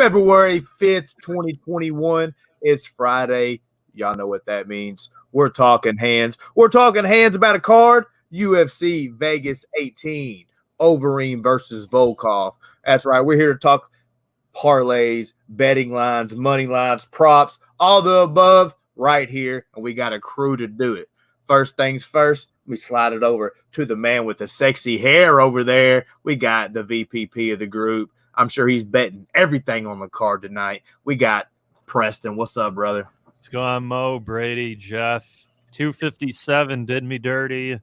February 5th, 2021. It's Friday. Y'all know what that means. We're talking hands. We're talking hands about a card. UFC Vegas 18. Overeem versus Volkov. That's right. We're here to talk parlays, betting lines, money lines, props, all the above right here. And we got a crew to do it. First things first, we slide it over to the man with the sexy hair over there. We got the VPP of the group. I'm sure he's betting everything on the card tonight. We got Preston. What's up, brother? What's going on, Mo, Brady, Jeff? 257 did me dirty.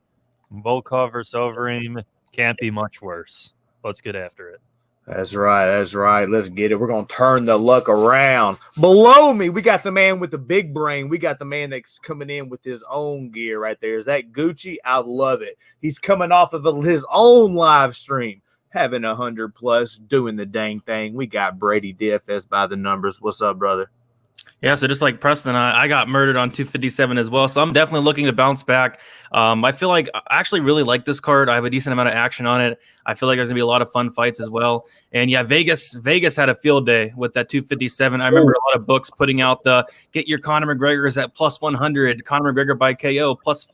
Volkov versus Overeem can't be much worse. Let's get after it. That's right. That's right. Let's get it. We're going to turn the luck around. Below me, we got the man with the big brain. We got the man that's coming in with his own gear right there. Is that Gucci? I love it. He's coming off of his own live stream, having 100 plus, doing the dang thing. We got Brady DFS by the numbers. What's up, brother? Yeah, so just like Preston, I got murdered on 257 as well. So I'm definitely looking to bounce back. I feel like I actually really like this card. I have a decent amount of action on it. I feel like there's going to be a lot of fun fights as well. And yeah, Vegas had a field day with that 257. I remember a lot of books putting out the get your Conor McGregor's at plus 100, Conor McGregor by KO plus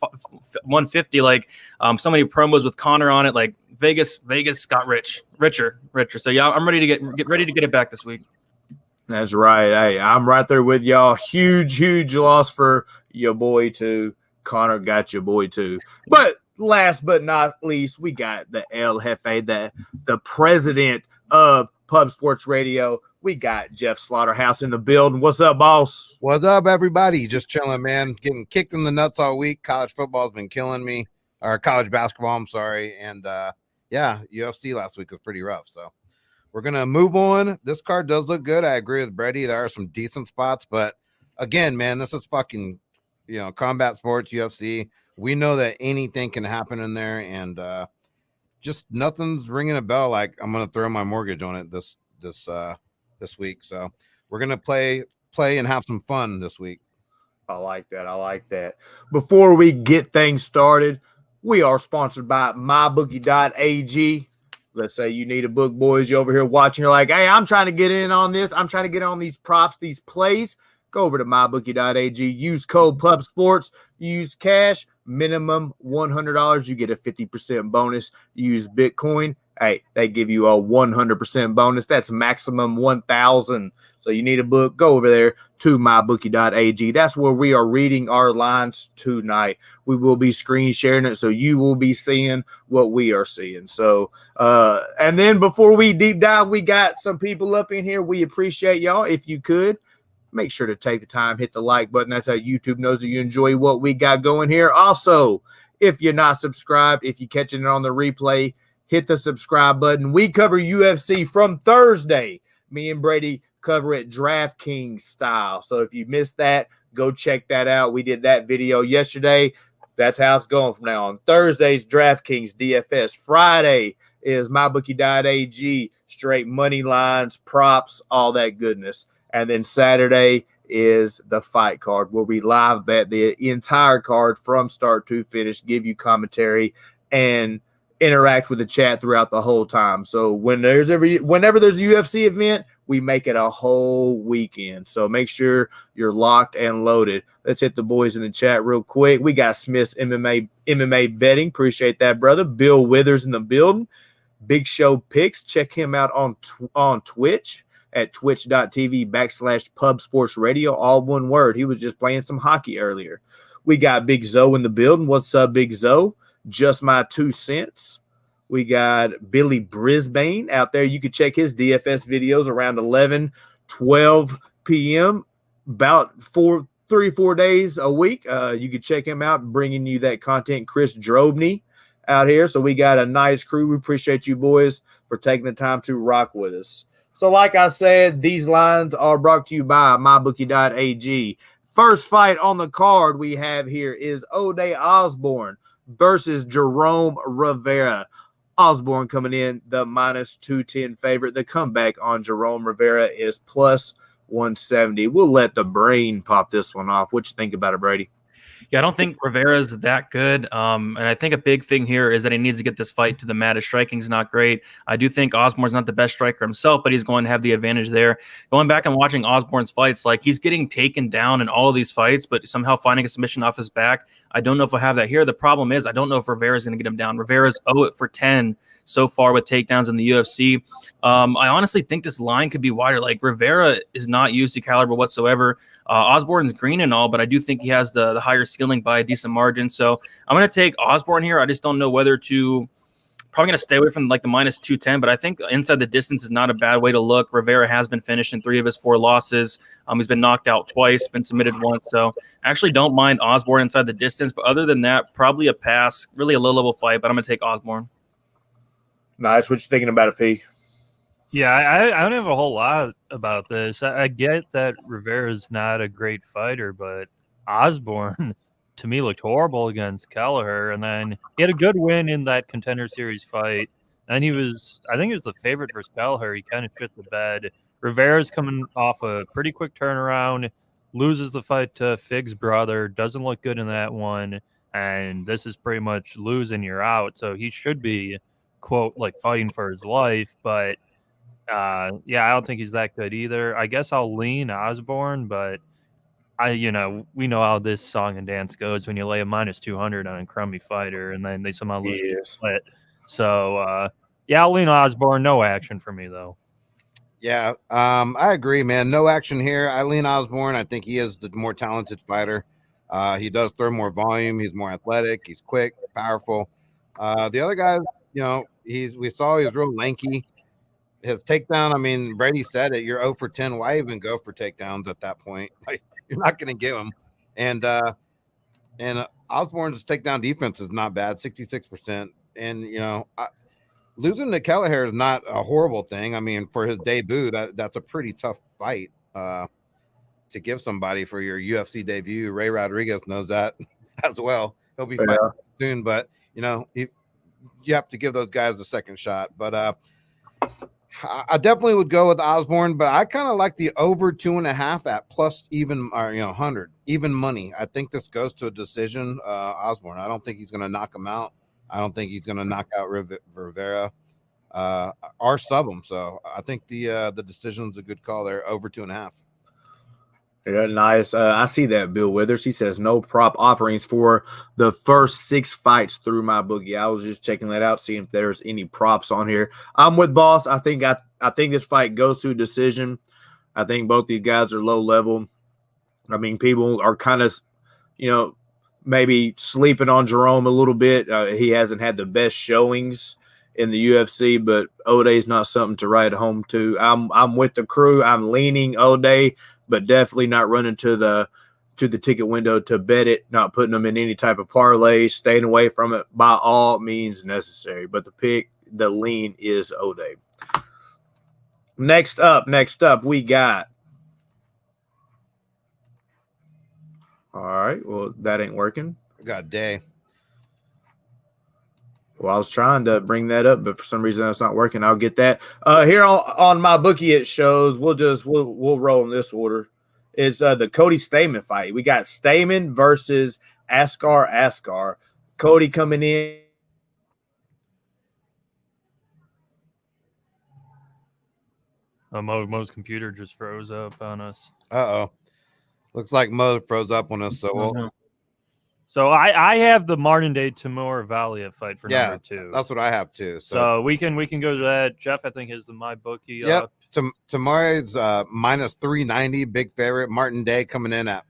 150. Like so many promos with Conor on it. Like Vegas got richer. So yeah, I'm ready to get ready to get it back this week. That's right. Hey, I'm right there with y'all. Huge loss for your boy too. Conor got your boy too. But last but not least, we got the El Jefe, the president of Pub Sports Radio. We got Jeff Slaughterhouse in the building. What's up, boss? What's up, everybody? Just chilling, man. Getting kicked in the nuts all week. College football's been killing me. Or college basketball, I'm sorry. And yeah, UFC last week was pretty rough. So we're going to move on. This card does look good. I agree with Brady. There are some decent spots. But, again, man, this is fucking, combat sports, UFC. We know that anything can happen in there. And just nothing's ringing a bell like I'm going to throw my mortgage on it this week. So we're going to play and have some fun this week. I like that. Before we get things started, we are sponsored by mybookie.ag. Let's say you need a book, boys. You're over here watching. You're like, hey, I'm trying to get in on this. I'm trying to get on these props, these plays. Go over to mybookie.ag. Use code PUBSPORTS. Use cash. Minimum $100. You get a 50% bonus. Use Bitcoin. Hey, they give you a 100% bonus. That's maximum 1,000. So you need a book. Go over there to mybookie.ag. That's where we are reading our lines tonight. We will be screen sharing it, so you will be seeing what we are seeing. So, and then before we deep dive, we got some people up in here. We appreciate y'all. If you could, make sure to take the time, hit the like button. That's how YouTube knows that you enjoy what we got going here. Also, if you're not subscribed, if you're catching it on the replay, hit the subscribe button. We cover UFC from Thursday. Me and Brady cover it DraftKings style. So if you missed that, go check that out. We did that video yesterday. That's how it's going from now on. Thursday's DraftKings DFS. Friday is mybookie.ag, straight money lines, props, all that goodness. And then Saturday is the fight card where we live bet the entire card from start to finish, give you commentary, and interact with the chat throughout the whole time. So whenever there's a UFC event, we make it a whole weekend. So make sure you're locked and loaded. Let's hit the boys in the chat real quick. We got Smith's MMA betting. Appreciate that, brother. Bill Withers in the building. Big Show Picks. Check him out on Twitch at twitch.tv/Pub Sports Radio. All one word. He was just playing some hockey earlier. We got Big Zoe in the building. What's up, Big Zoe? Just my 2 cents. We got Billy Brisbane out there. You can check his DFS videos around 11-12 p.m. about 3 or 4 days a week. You can check him out, bringing you that content. Chris Drobny out here. So we got a nice crew. We appreciate you boys for taking the time to rock with us. So like I said, these lines are brought to you by mybookie.ag. First fight on the card we have here is Ode Osborne versus Jerome Rivera. Osborne coming in the minus 210 favorite. The comeback on Jerome Rivera is plus 170. We'll let the brain pop this one off. What you think about it, Brady? Yeah, I don't think Rivera's that good. And I think a big thing here is that he needs to get this fight to the mat. His striking's not great. I do think Osborne's not the best striker himself, but he's going to have the advantage there. Going back and watching Osborne's fights, like he's getting taken down in all of these fights, but somehow finding a submission off his back. I don't know if I have that here. The problem is I don't know if Rivera's going to get him down. Rivera's 0-for-10 so far with takedowns in the UFC. I honestly think this line could be wider. Like Rivera is not used to caliber whatsoever. Osborne's green and all, but I do think he has the higher ceiling by a decent margin. So I'm going to take Osborne here. I just don't know whether to probably going to stay away from like the -210, but I think inside the distance is not a bad way to look. Rivera has been finished in 3 of his 4 losses. He's been knocked out twice, been submitted once. So I actually don't mind Osborne inside the distance, but other than that, probably a pass, really a low-level fight, but I'm going to take Osborne. Nice. What you thinking about it, P? Yeah, I don't have a whole lot about this. I get that Rivera's not a great fighter, but Osborne, to me, looked horrible against Kelleher. And then he had a good win in that Contender Series fight. And I think he was the favorite versus Kelleher. He kind of shit the bed. Rivera's coming off a pretty quick turnaround, loses the fight to Fig's brother, doesn't look good in that one. And this is pretty much losing, you're out. So he should be, quote, like fighting for his life. But I don't think he's that good either. I guess I'll lean Osborne, but we know how this song and dance goes when you lay a -200 on a crummy fighter and then they somehow lose the split. So I'll lean Osborne. No action for me though. Yeah, I agree, man. No action here. I lean Osborne. I think he is the more talented fighter. He does throw more volume. He's more athletic. He's quick, powerful. The other guy, we saw he was real lanky. His takedown, I mean, Brady said it. You're 0-for-10. Why even go for takedowns at that point? Like, you're not going to get them. And Osborne's takedown defense is not bad, 66%. And losing to Kelleher is not a horrible thing. I mean, for his debut, that's a pretty tough fight to give somebody for your UFC debut. Ray Rodríguez knows that as well. He'll be fighting soon, but you have to give those guys a second shot. But I definitely would go with Osborne, but I kind of like the over 2.5 at plus even, 100 even money. I think this goes to a decision. Osborne. I don't think he's going to knock him out. I don't think he's going to knock out Rivera or sub him. So I think the decision's a good call there. Over 2.5. Yeah, nice. I see that, Bill Withers. He says no prop offerings for the first 6 fights through my bookie. I was just checking that out, seeing if there's any props on here. I'm with Boss. I think this fight goes to a decision. I think both these guys are low level. I mean, people are kind of, maybe sleeping on Jerome a little bit. He hasn't had the best showings in the UFC, but O'Day's not something to write home to. I'm with the crew. I'm leaning O'Day, but definitely not running to the ticket window to bet it, not putting them in any type of parlay, staying away from it by all means necessary. But the lean is O'Day. Next up, we got. All right, well, that ain't working. We got Day. Well, I was trying to bring that up, but for some reason that's not working. I'll get that. Here on my bookie, it shows we'll roll in this order. It's the Cody Stamann fight. We got Stamann versus Askar. Cody coming in. Mo's computer just froze up on us. Uh-oh. Looks like Mo froze up on us. So So I have the modern day Timur Valiev fight for number 2. That's what I have too. So we can go to that. Jeff, I think, is my bookie. Yep. Tomorrow's -390, big favorite. Martin Day coming in at,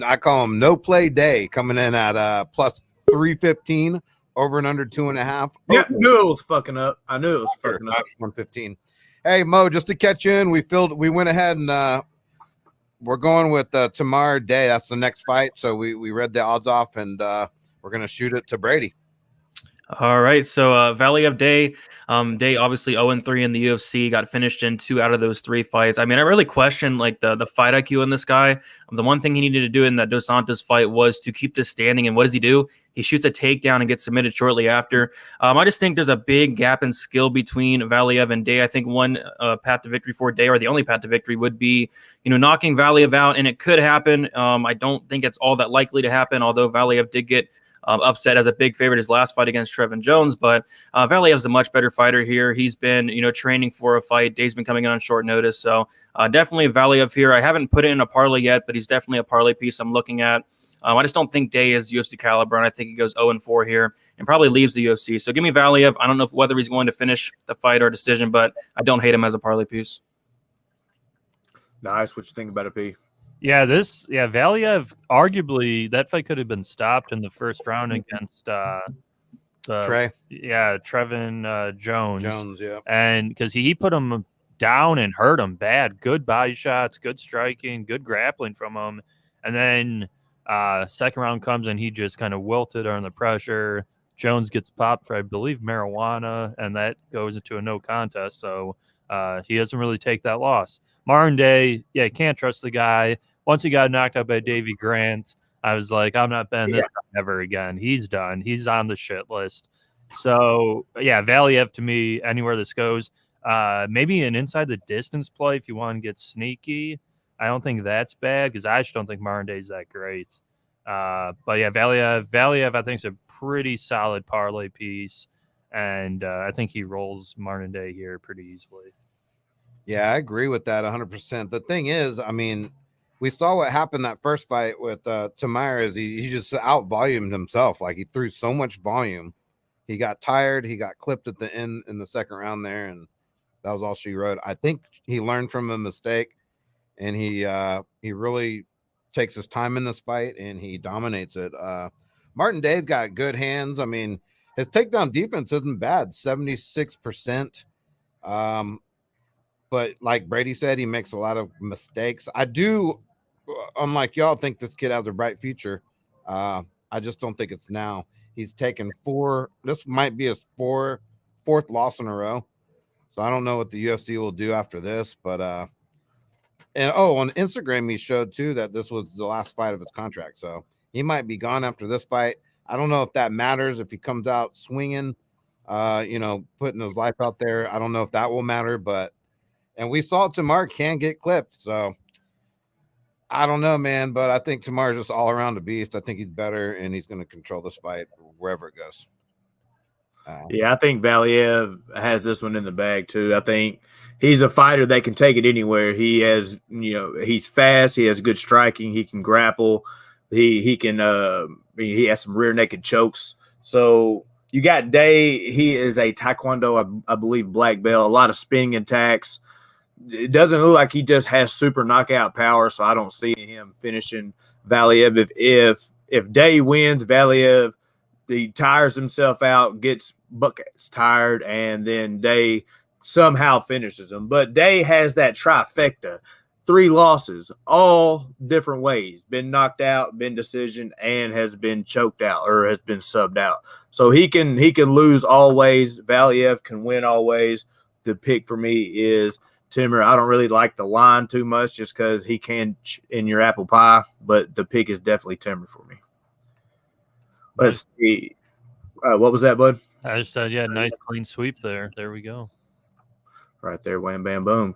I call him no play Day, coming in at +315, over and under 2.5. Yeah, knew it was fucking up. I knew it was fucking up. 115. Hey Mo, just to catch you in, we went ahead and we're going with Tamar Day. That's the next fight. So we read the odds off, and we're going to shoot it to Brady. All right, so Valiev Day obviously 0-3 in the UFC, got finished in 2 out of those 3 fights. I mean, I really question like the fight IQ in this guy. The one thing he needed to do in that Dos Santos fight was to keep this standing, and what does he do? He shoots a takedown and gets submitted shortly after. I just think there's a big gap in skill between Valiev and Day. I think one path to victory for Day, or the only path to victory, would be knocking Valiev out, and it could happen. I don't think it's all that likely to happen, although Valiev did get upset as a big favorite his last fight against Trevin Jones, but Valiev's a much better fighter here. He's been, training for a fight. Day's been coming in on short notice, so definitely Valiev here. I haven't put it in a parlay yet, but he's definitely a parlay piece I'm looking at. I just don't think Day is UFC caliber, and I think he goes 0-4 here and probably leaves the UFC. So give me Valiev. I don't know whether he's going to finish the fight or decision, but I don't hate him as a parlay piece. Nice. What you think about it, P? Yeah, Valiev, arguably, that fight could have been stopped in the first round against Trey. Yeah, Trevin Jones. Yeah. And because he put him down and hurt him bad. Good body shots, good striking, good grappling from him. And then second round comes and he just kind of wilted under the pressure. Jones gets popped for, I believe, marijuana, and that goes into a no contest. So he doesn't really take that loss. Martin Day, can't trust the guy. Once he got knocked out by Davey Grant, I was like, I'm not betting this guy ever again. He's done. He's on the shit list. So, Valiev to me, anywhere this goes, maybe an inside the distance play if you want to get sneaky. I don't think that's bad because I just don't think Martin Day's that great. Valiev, I think, is a pretty solid parlay piece, and I think he rolls Martin Day here pretty easily. Yeah, I agree with that 100%. The thing is, I mean, we saw what happened that first fight with Timur is he just out-volumed himself. Like, he threw so much volume. He got tired. He got clipped at the end in the second round there, and that was all she wrote. I think he learned from a mistake, and he really takes his time in this fight, and he dominates it. Martin Day's got good hands. I mean, his takedown defense isn't bad, 76%. But like Brady said, he makes a lot of mistakes. I do, unlike y'all, think this kid has a bright future. I just don't think it's now. He's taken 4. This might be his fourth loss in a row. So I don't know what the UFC will do after this. But on Instagram, he showed too that this was the last fight of his contract. So he might be gone after this fight. I don't know if that matters if he comes out swinging, putting his life out there. I don't know if that will matter, but. And we saw Timur can get clipped. So I don't know, man, but I think Timur's just all around a beast. I think he's better, and he's going to control this fight wherever it goes. I think Valiev has this one in the bag too. I think he's a fighter that can take it anywhere. He has, he's fast. He has good striking. He can grapple. He can. He has some rear naked chokes. So you got Day. He is a Taekwondo, I believe, black belt. A lot of spinning attacks. It doesn't look like he just has super knockout power, so I don't see him finishing Valiev. If Day wins, Valiev, he tires himself out, gets tired, and then Day somehow finishes him. But Day has that trifecta, 3 losses, all different ways. Been knocked out, been decision, and has been choked out or has been subbed out. So he can lose always. Valiev can win always. The pick for me is Timur. I don't really like the line too much just because he can in your apple pie, but the pick is definitely Timur for me. Let's see. What was that, bud? I just said, nice clean sweep there. There we go. Right there, wham, bam, boom.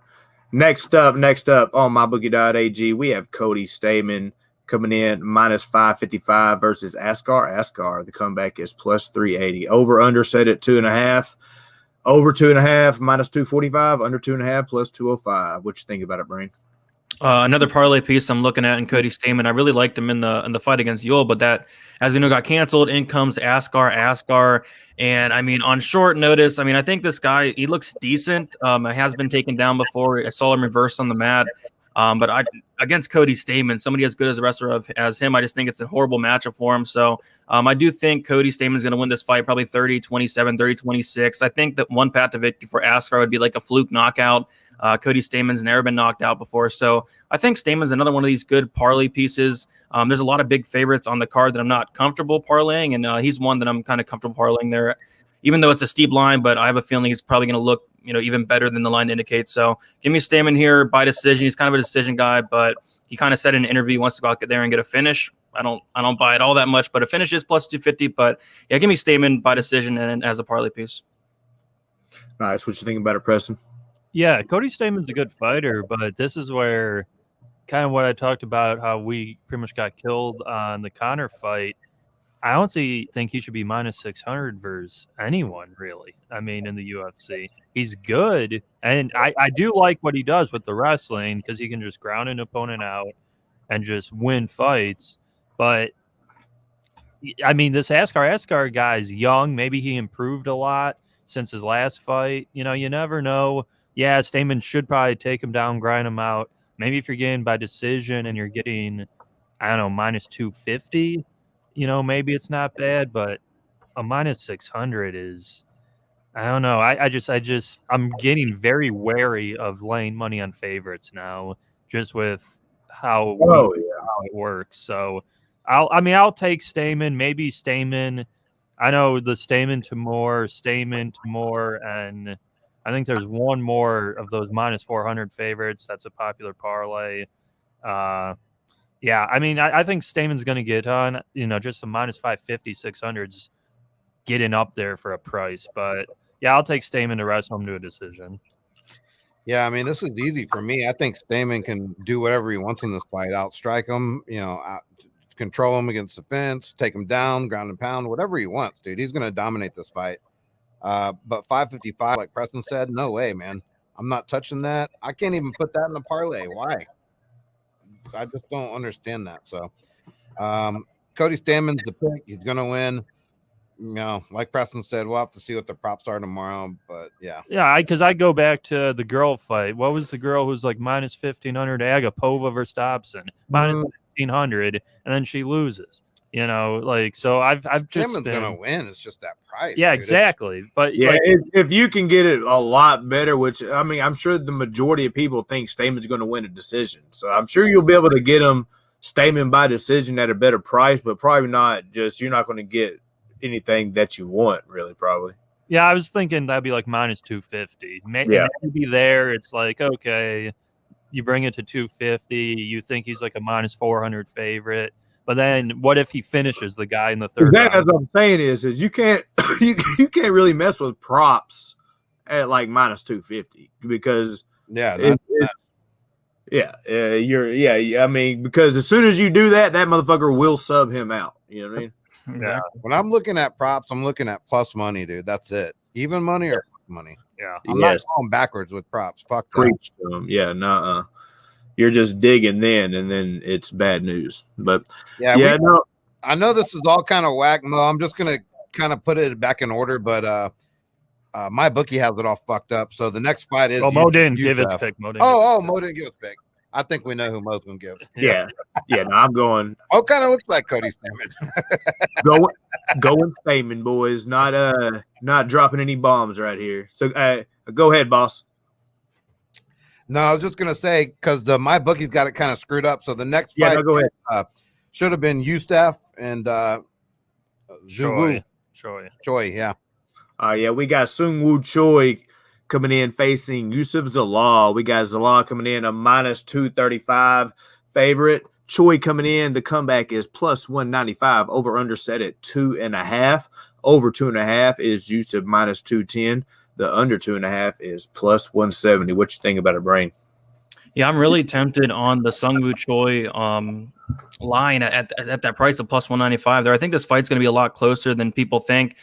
Next up on mybookie.ag, we have Cody Stamann coming in minus 555 versus Askar. Askar, the comeback is plus 380. Over under set at 2.5. Over 2.5 minus 245. Under 2.5 plus 205. What you think about it, Brain? Another parlay piece I'm looking at in Cody Stamann. I really liked him in the fight against Yoel, but that, as we know, got canceled. In comes Askar. And, I mean, on short notice, I think this guy, he looks decent. Has been taken down before. I saw him reversed on the mat. But against Cody Stamann, somebody as good as the wrestler as him, I just think it's a horrible matchup for him. So I do think Cody Stamann is going to win this fight, probably 30-27, 30-26. I think that one path to victory for Askar would be like a fluke knockout. Cody Stamann's never been knocked out before. So I think Stamann's another one of these good parlay pieces. There's a lot of big favorites on the card that I'm not comfortable parlaying, and he's one that I'm kind of comfortable parlaying there, even though it's a steep line, but I have a feeling he's probably going to look, even better than the line indicates. So give me Stamann here by decision. He's kind of a decision guy, but he kind of said in an interview he wants to go out there and get a finish. I don't buy it all that much, but a finish is plus 250. But yeah, give me Stamann by decision and as a parlay piece. Nice. What you think about it, Preston? Yeah, Cody Stamann's a good fighter, but this is where kind of what I talked about, how we pretty much got killed on the Conor fight. I honestly think he should be minus 600 versus anyone, really. I mean, in the UFC. He's good, and I do like what he does with the wrestling because he can just ground an opponent out and just win fights. But, I mean, this Askar guy is young. Maybe he improved a lot since his last fight. You never know. Yeah, Stamann should probably take him down, grind him out. Maybe if you're getting by decision and you're getting, I don't know, minus 250, maybe it's not bad, but a minus 600 is, I don't know. I'm getting very wary of laying money on favorites now, just with how it works. So I'll take Stamann, maybe Stamann. I know the Stamann, Timur, and I think there's one more of those minus 400 favorites. That's a popular parlay. Yeah, I mean, I think Stamann's going to get on, just the minus 550, 600's getting up there for a price. But, yeah, I'll take Stamann to wrestle him to a decision. Yeah, I mean, this is easy for me. I think Stamann can do whatever he wants in this fight. Outstrike him, control him against the fence, take him down, ground and pound, whatever he wants, dude. He's going to dominate this fight. But 555, like Preston said, no way, man. I'm not touching that. I can't even put that in the parlay. Why? I just don't understand that. So, Cody Stamann's the pick. He's going to win. Like Preston said, we'll have to see what the props are tomorrow. But yeah. Yeah, because I go back to the girl fight. What was the girl who's like minus 1,500? Agapova versus Dobson. Minus 1,500, and then she loses. So I've just Stamann's gonna win. It's just that price. Yeah, dude. exactly. But yeah, if you can get it a lot better, which I mean, I'm sure the majority of people think Stamann's going to win a decision. So I'm sure you'll be able to get him Stamann by decision at a better price, but probably not. You're not going to get anything that you want, really. Probably. Yeah, I was thinking that'd be like minus 250. Maybe there. It's like, okay, you bring it to 250. You think he's like a minus 400 favorite. But then, what if he finishes the guy in the third round? That's what I'm saying is you can't you can't really mess with props at like minus 250 because I mean, because as soon as you do that motherfucker will sub him out. You know what I mean? Yeah. When I'm looking at props, I'm looking at plus money, dude. That's it. Even money or money. Yeah. I'm not going backwards with props. Fuck that. Preach to them. Yeah, nuh-uh. You're just digging then, and then it's bad news. But I know this is all kind of whack, Mo. I'm just gonna kind of put it back in order, but my bookie has it all fucked up. So the next fight is Mo didn't give his pick. Mo didn't give his pick. I think we know who Mo's gonna give. Yeah. No, I'm going. Oh, kind of looks like Cody Stamann. going Stamann, boys. Not dropping any bombs right here. So go ahead, boss. No, I was just gonna say because my bookie's got it kind of screwed up. So the next fight, go ahead. Should have been Ustaf and Choi. Yeah. We got Sungwoo Choi coming in facing Yusuf Zalal. We got Zalal coming in a minus 235 favorite. Choi coming in. The comeback is plus 195. Over under set at 2.5. Over 2.5 is Yusuf minus 210. The under 2.5 is plus 170. What you think about it, Brain? Yeah, I'm really tempted on the Sungwoo Choi line at that price of plus 195 there. I think this fight's going to be a lot closer than people think.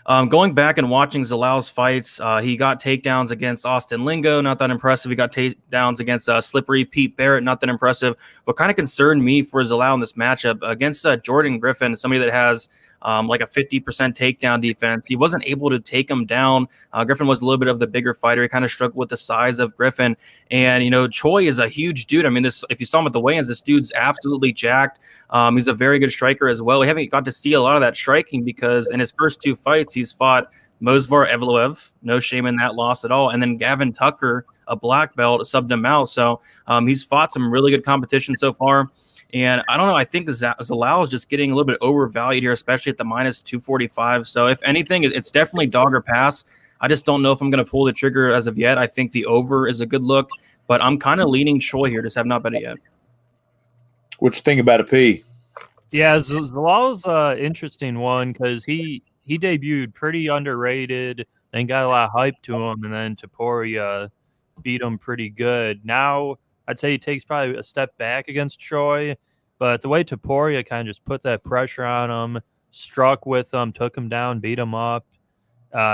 Going back and watching Zalal's fights, he got takedowns against Austin Lingo, not that impressive. He got takedowns against Slippery Pete Barrett, not that impressive. What kind of concerned me for Zalal in this matchup against Jordan Griffin, somebody that has like a 50% takedown defense. He wasn't able to take him down. Griffin was a little bit of the bigger fighter. He kind of struggled with the size of Griffin. And, Choi is a huge dude. I mean, if you saw him at the weigh-ins, this dude's absolutely jacked. He's a very good striker as well. We haven't got to see a lot of that striking because in his first two fights, he's fought Movsar Evloev, no shame in that loss at all. And then Gavin Tucker, a black belt, subbed him out. So he's fought some really good competition so far. And I don't know. I think Zalal is just getting a little bit overvalued here, especially at the minus 245. So if anything, it's definitely dog or pass. I just don't know if I'm going to pull the trigger as of yet. I think the over is a good look, but I'm kind of leaning Choi here. Just have not bet it yet. What you think about a P? Yeah, Zalal's an interesting one because he debuted pretty underrated and got a lot of hype to him, and then Topuria beat him pretty good. Now I'd say he takes probably a step back against Choi, but the way Topuria kind of just put that pressure on him, struck with him, took him down, beat him up.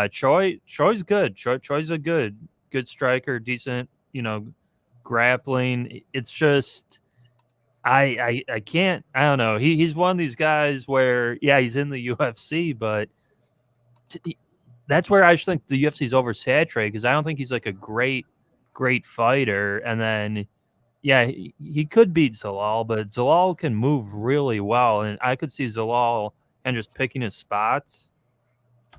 Choi's good. Choi's a good striker, decent, grappling. It's just I can't. I don't know. He's one of these guys where he's in the UFC, but that's where I just think the UFC is oversaturated because I don't think he's like a great fighter. And then he could beat Zalal, but Zalal can move really well, and I could see Zalal and just picking his spots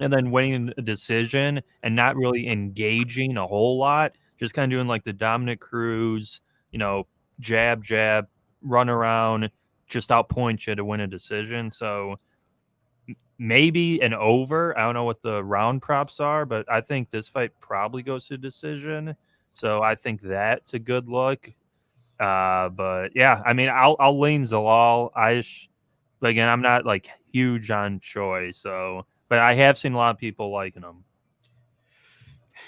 and then winning a decision and not really engaging a whole lot, just kind of doing like the Dominic Cruz, jab, run around, just outpoint you to win a decision. So maybe an over. I don't know what the round props are, but I think this fight probably goes to decision. So I think that's a good look. But yeah, I mean, I'll lean Zalal. Again, I'm not like huge on Choi, but I have seen a lot of people liking him.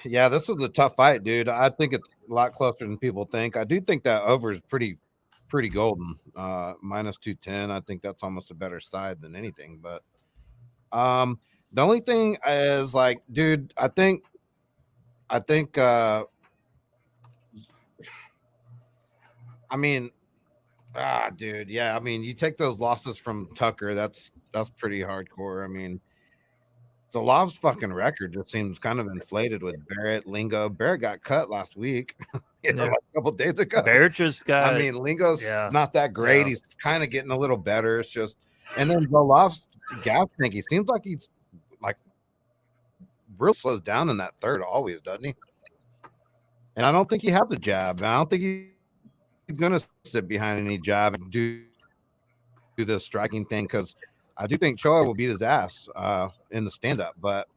Yeah, this is a tough fight, dude. I think it's a lot closer than people think. I do think that over is pretty golden. Minus 210. I think that's almost a better side than anything. But the only thing is like, dude, I think dude, yeah. I mean, you take those losses from Tucker, that's pretty hardcore. I mean, Zalav's fucking record just seems kind of inflated with Barrett, Lingo. Barrett got cut last week, like a couple days ago. Barrett just got. I mean, Lingo's not that great. Yeah. He's kind of getting a little better. It's just, and then Zalav's gas tank. He seems like he's like real slows down in that third always, doesn't he? And I don't think he has the jab. I don't think he's gonna sit behind any jab and do the striking thing because I do think Choi will beat his ass in the stand-up, but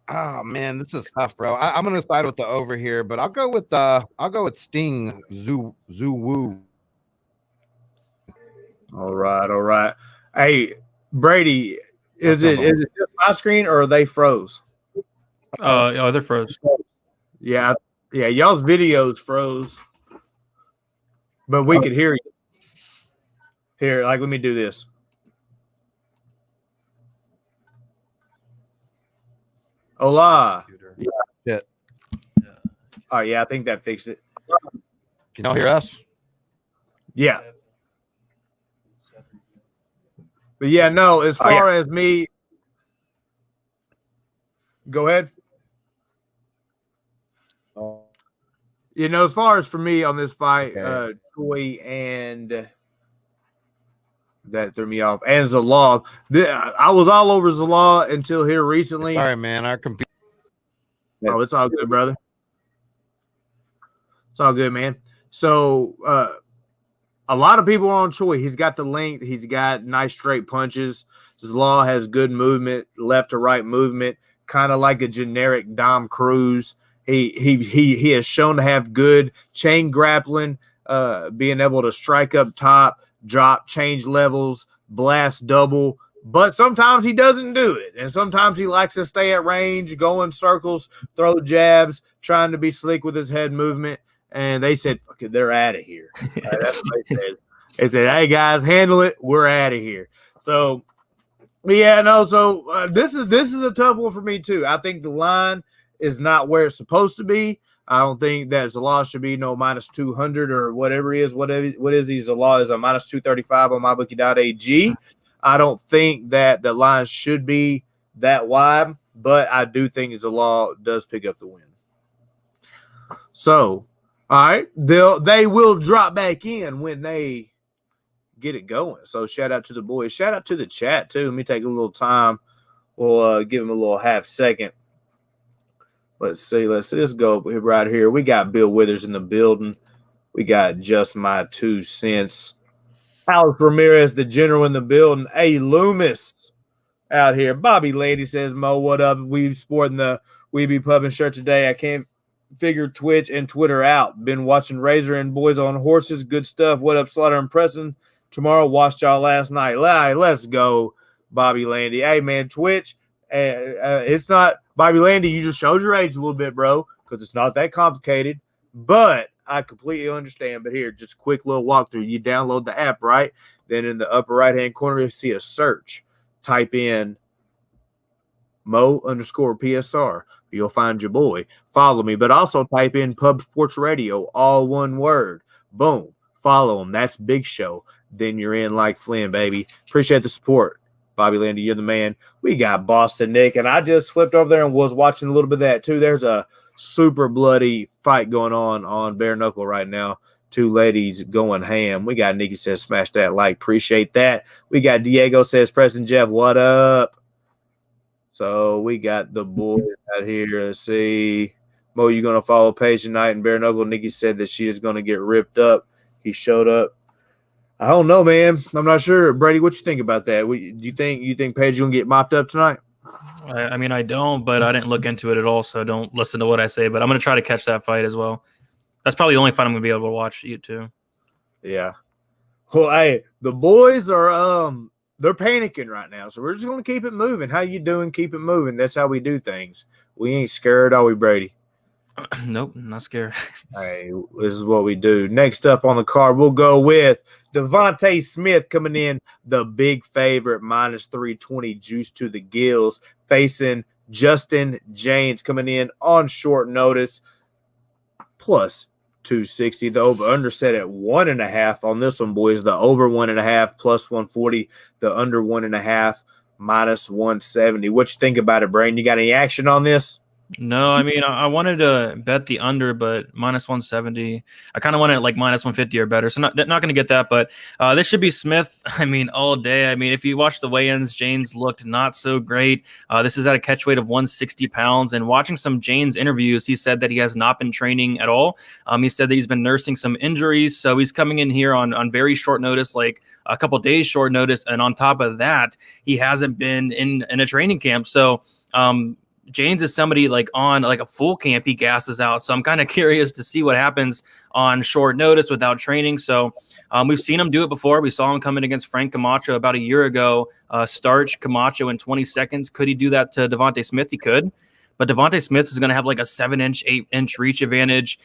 oh man, this is tough, bro. I'm gonna side with the over here, but I'll go with Sting Zhu Wu. All right. Hey, Brady, is it just my screen or are they froze? They're froze. Yeah, y'all's videos froze, but we could hear you. Here, let me do this. Hola. Yeah. Oh, yeah, I think that fixed it. Can y'all hear us? Yeah. But yeah, no, as far as me, go ahead. As far as for me on this fight, Choi and that threw me off, and Zalal. I was all over Zalal until here recently. Sorry, man. Our computer. Oh, it's all good, brother. It's all good, man. So, a lot of people are on Choi. He's got the length. He's got nice straight punches. Zalal has good movement, left to right movement, kind of like a generic Dom Cruz. He has shown to have good chain grappling, being able to strike up top, drop, change levels, blast double. But sometimes he doesn't do it. And sometimes he likes to stay at range, go in circles, throw jabs, trying to be slick with his head movement. And they said, fuck it, they're out of here. That's what they said. They said, hey, guys, handle it. We're out of here. So, yeah, no. So this is a tough one for me, too. I think the line is not where it's supposed to be. I don't think that Zalal should be no minus 200 or whatever he is. What is he? Zalal is a minus 235 on mybookie.ag. I don't think that the line should be that wide, but I do think Zalal does pick up the win. So, all right, they will drop back in when they get it going. So shout out to the boys. Shout out to the chat too. Let me take a little time. We'll give them a little half second. Let's see. Let's go right here. We got Bill Withers in the building. We got Just My 2 Cents. Alex Ramirez, the general in the building. Hey, Loomis out here. Bobby Landy says, Mo, what up? We sporting the We Be Pubbing shirt today. I can't figure Twitch and Twitter out. Been watching Razor and Boys on Horses. Good stuff. What up, Slaughter and Preston? Tomorrow, watched y'all last night. Let's go, Bobby Landy. Hey, man, Twitch, it's not Bobby Landy. You just showed your age a little bit, bro, because it's not that complicated. But I completely understand. But here, just a quick little walkthrough. You download the app, right? Then in the upper right-hand corner, you see a search. Type in Mo_PSR. You'll find your boy. Follow me. But also type in Pub Sports Radio, all one word. Boom. Follow him. That's Big Show. Then you're in like Flynn, baby. Appreciate the support. Bobby Landy, you're the man. We got Boston Nick, and I just flipped over there and was watching a little bit of that too. There's a super bloody fight going on Bare Knuckle right now. Two ladies going ham. We got Nikki says, smash that like. Appreciate that. We got Diego says, Preston Jeff, what up? So we got the boys out here. Let's see. Mo, you going to follow Paige tonight in Bare Knuckle? Nikki said that she is going to get ripped up. He showed up. I don't know, man. I'm not sure. Brady, what you think about that? Do you think Paige going to get mopped up tonight? I mean, I don't, but I didn't look into it at all, so don't listen to what I say. But I'm going to try to catch that fight as well. That's probably the only fight I'm going to be able to watch you too. Yeah. Well, hey, the boys are they're panicking right now, so we're just going to keep it moving. How you doing? Keep it moving. That's how we do things. We ain't scared, are we, Brady? Nope, not scared. Hey, this is what we do. Next up on the card, we'll go with Devontae Smith coming in, the big favorite, -320, juice to the gills, facing Justin James coming in on short notice, +260. The over-under set at 1.5 on this one, boys. The over 1.5 +140. The under 1.5 -170. What you think about it, Brain? You got any action on this? No, I mean, I wanted to bet the under, but -170. I kind of wanted like -150 or better. So not going to get that, but this should be Smith. I mean, all day. I mean, if you watch the weigh-ins, James looked not so great. This is at a catch weight of 160 pounds. And watching some James interviews, he said that he has not been training at all. He said that he's been nursing some injuries. So he's coming in here on very short notice, like a couple days short notice. And on top of that, he hasn't been in a training camp. So, James is somebody like on like a full camp, he gasses out. So I'm kind of curious to see what happens on short notice without training. So we've seen him do it before. We saw him come in against Frank Camacho about a year ago, starch Camacho in 20 seconds. Could he do that to Devontae Smith? He could. But Devontae Smith is going to have like a 7-inch, 8-inch reach advantage.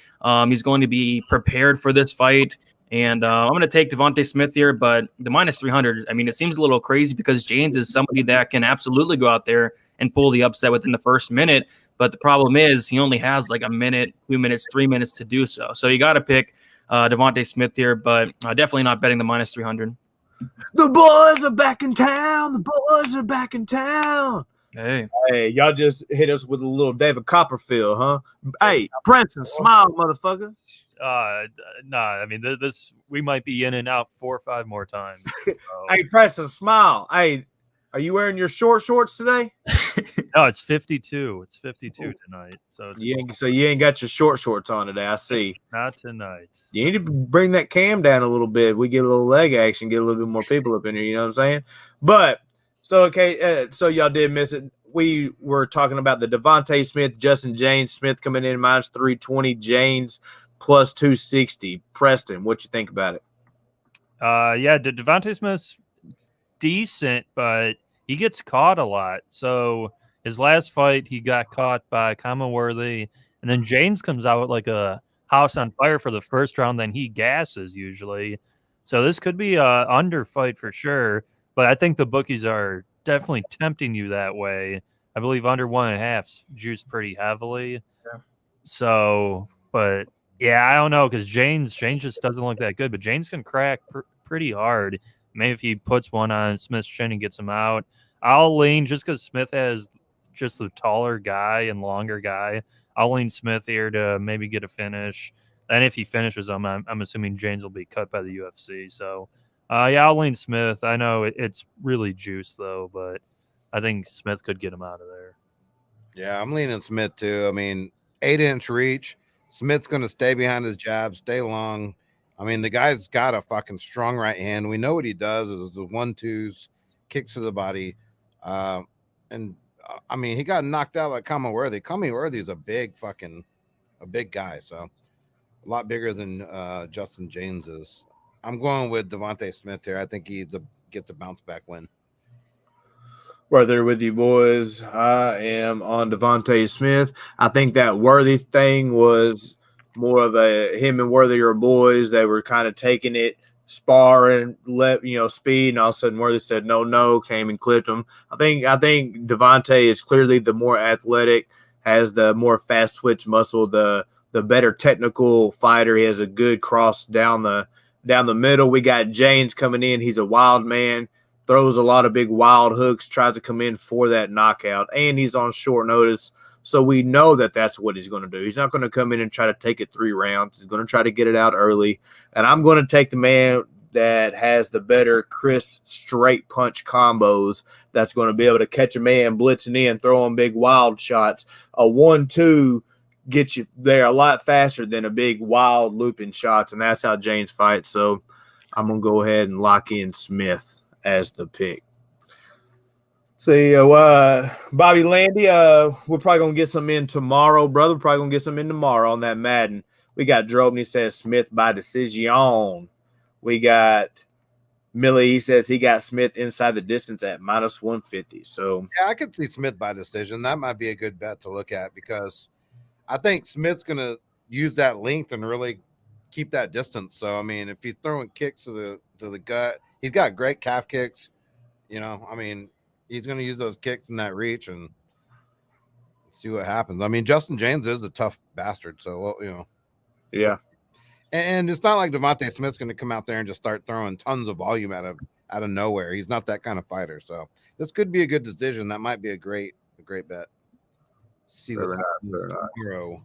He's going to be prepared for this fight. And I'm going to take Devontae Smith here, but the -300, I mean, it seems a little crazy because James is somebody that can absolutely go out there and pull the upset within the first minute. But the problem is he only has like a minute, 2 minutes, 3 minutes to do so. So you got to pick Devontae Smith here, but definitely not betting the -300. The boys are back in town. The boys are back in town. Hey, y'all just hit us with a little David Copperfield, huh? Hey, Preston, smile, motherfucker. Nah, I mean, this we might be in and out 4 or 5 more times. So. Hey, Preston, smile. Hey, are you wearing your shorts today? No, it's 52. It's 52 tonight. So you ain't got your shorts on today. I see. Not tonight. You need to bring that cam down a little bit. We get a little leg action, get a little bit more people up in here. You know what I'm saying? But so okay, so y'all did miss it. We were talking about the Devontae Smith, Justin James. Smith coming in -320, James +260. Preston, what you think about it? Yeah, Devontae Smith's decent, but he gets caught a lot. So his last fight, he got caught by Worthy, and then James comes out with like a house on fire for the first round, then he gasses usually. So this could be a under fight for sure, but I think the bookies are definitely tempting you that way. I believe under 1.5 juiced pretty heavily. Yeah. So, but yeah, I don't know because James just doesn't look that good, but James can crack pretty hard. Maybe if he puts one on Smith's chin and gets him out. I'll lean just because Smith has just the taller guy and longer guy. I'll lean Smith here to maybe get a finish. And if he finishes him, I'm assuming James will be cut by the UFC. So, yeah, I'll lean Smith. I know it's really juiced, though, but I think Smith could get him out of there. Yeah, I'm leaning Smith, too. I mean, 8-inch reach. Smith's going to stay behind his jab, stay long. I mean, the guy's got a fucking strong right hand. We know what he does is the 1-2s, kicks to the body. I mean, he got knocked out by Worthy. Worthy is a big guy. So a lot bigger than Justin James is. I'm going with Devontae Smith here. I think he gets a bounce back win. Right there with you boys. I am on Devontae Smith. I think that Worthy thing was more of a him and Worthy are boys. They were kind of taking it, sparring, speed, and all of a sudden Worthy said no, came and clipped him. I think Devontae is clearly the more athletic, has the more fast twitch muscle, the better technical fighter. He has a good cross down the middle. We got James coming in. He's a wild man. Throws a lot of big wild hooks, tries to come in for that knockout, and he's on short notice. So we know that that's what he's going to do. He's not going to come in and try to take it 3 rounds. He's going to try to get it out early. And I'm going to take the man that has the better, crisp, straight punch combos that's going to be able to catch a man blitzing in, throwing big wild shots. A 1-2 gets you there a lot faster than a big wild looping shots, and that's how James fights. So I'm going to go ahead and lock in Smith as the pick. So, Bobby Landy, we're probably going to get some in tomorrow, brother. We're probably going to get some in tomorrow on that Madden. We got Droben, he says Smith by decision. We got Millie, he says he got Smith inside the distance at -150. So, yeah, I could see Smith by decision. That might be a good bet to look at because I think Smith's going to use that length and really keep that distance. So, I mean, if he's throwing kicks to the gut, he's got great calf kicks. I mean, he's going to use those kicks and that reach and see what happens. I mean, Justin James is a tough bastard. So, yeah. And it's not like Devontae Smith's going to come out there and just start throwing tons of volume out of nowhere. He's not that kind of fighter. So this could be a good decision. That might be a great bet. See what happens tomorrow.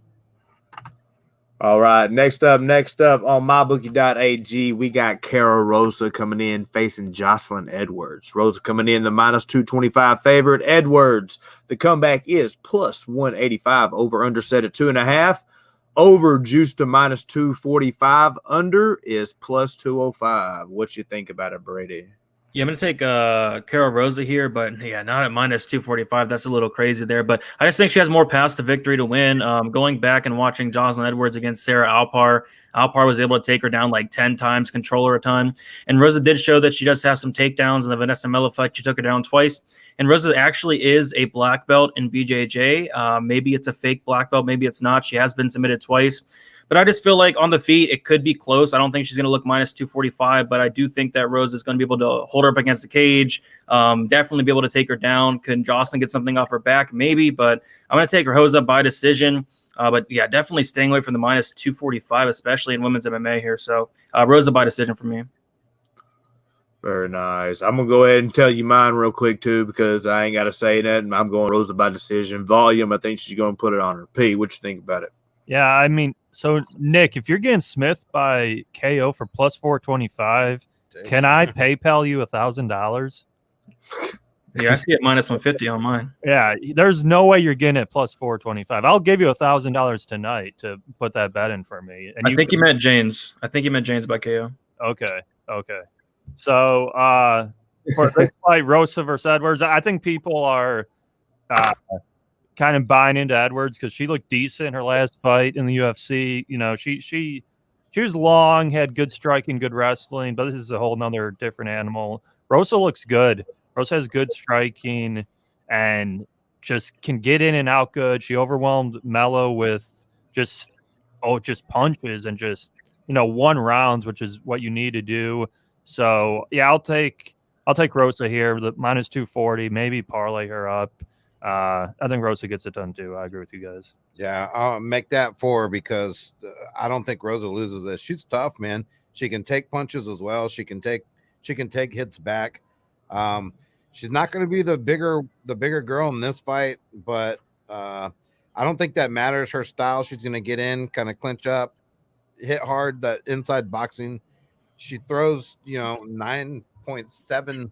All right, next up on mybookie.ag, we got Cara Rosa coming in facing Jocelyn Edwards. Rosa coming in the -225 favorite. Edwards, the comeback is +185. Over under set at 2.5. Over juiced to -245. Under is +205. What you think about it, Brady? Yeah, I'm going to take Cara Rosa here, but yeah, not at -245. That's a little crazy there. But I just think she has more paths to victory to win. Going back and watching Jocelyn Edwards against Sarah Alpar was able to take her down like 10 times, control her a ton. And Rosa did show that she does have some takedowns. In the Vanessa Mello fight, she took her down twice. And Rosa actually is a black belt in BJJ. Maybe it's a fake black belt. Maybe it's not. She has been submitted twice. But I just feel like on the feet, it could be close. I don't think she's going to look -245, but I do think that Rose is going to be able to hold her up against the cage, definitely be able to take her down. Can Jocelyn get something off her back? Maybe, but I'm going to take Rosa by decision. But yeah, definitely staying away from the -245, especially in women's MMA here. So Rosa by decision for me. Very nice. I'm going to go ahead and tell you mine real quick, too, because I ain't got to say that. I'm going Rosa by decision. Volume, I think she's going to put it on her. P, what you think about it? Yeah, I mean, so Nick, if you're getting Smith by KO for +425, can I PayPal you $1,000? Yeah, I see it -150 on mine. Yeah, there's no way you're getting it +425. I'll give you $1,000 tonight to put that bet in for me. And I think you meant James. I think you meant James by KO. Okay. So for this fight, Rosa versus Edwards, I think people are kind of buying into Edwards because she looked decent in her last fight in the UFC. She was long, had good striking, good wrestling, but this is a whole nother different animal. Rosa looks good. Rosa has good striking and just can get in and out good. She overwhelmed Mello with just punches and just one rounds, which is what you need to do. So yeah, I'll take Rosa here, the -240, maybe parlay her up. I think Rosa gets it done too. I agree with you guys. Yeah, I'll make that 4 because I don't think Rosa loses this. She's tough, man. She can take punches as well. She can take hits back. She's not going to be the bigger girl in this fight, but I don't think that matters. Her style, she's going to get in, kind of clinch up, hit hard, that inside boxing. She throws, 9.7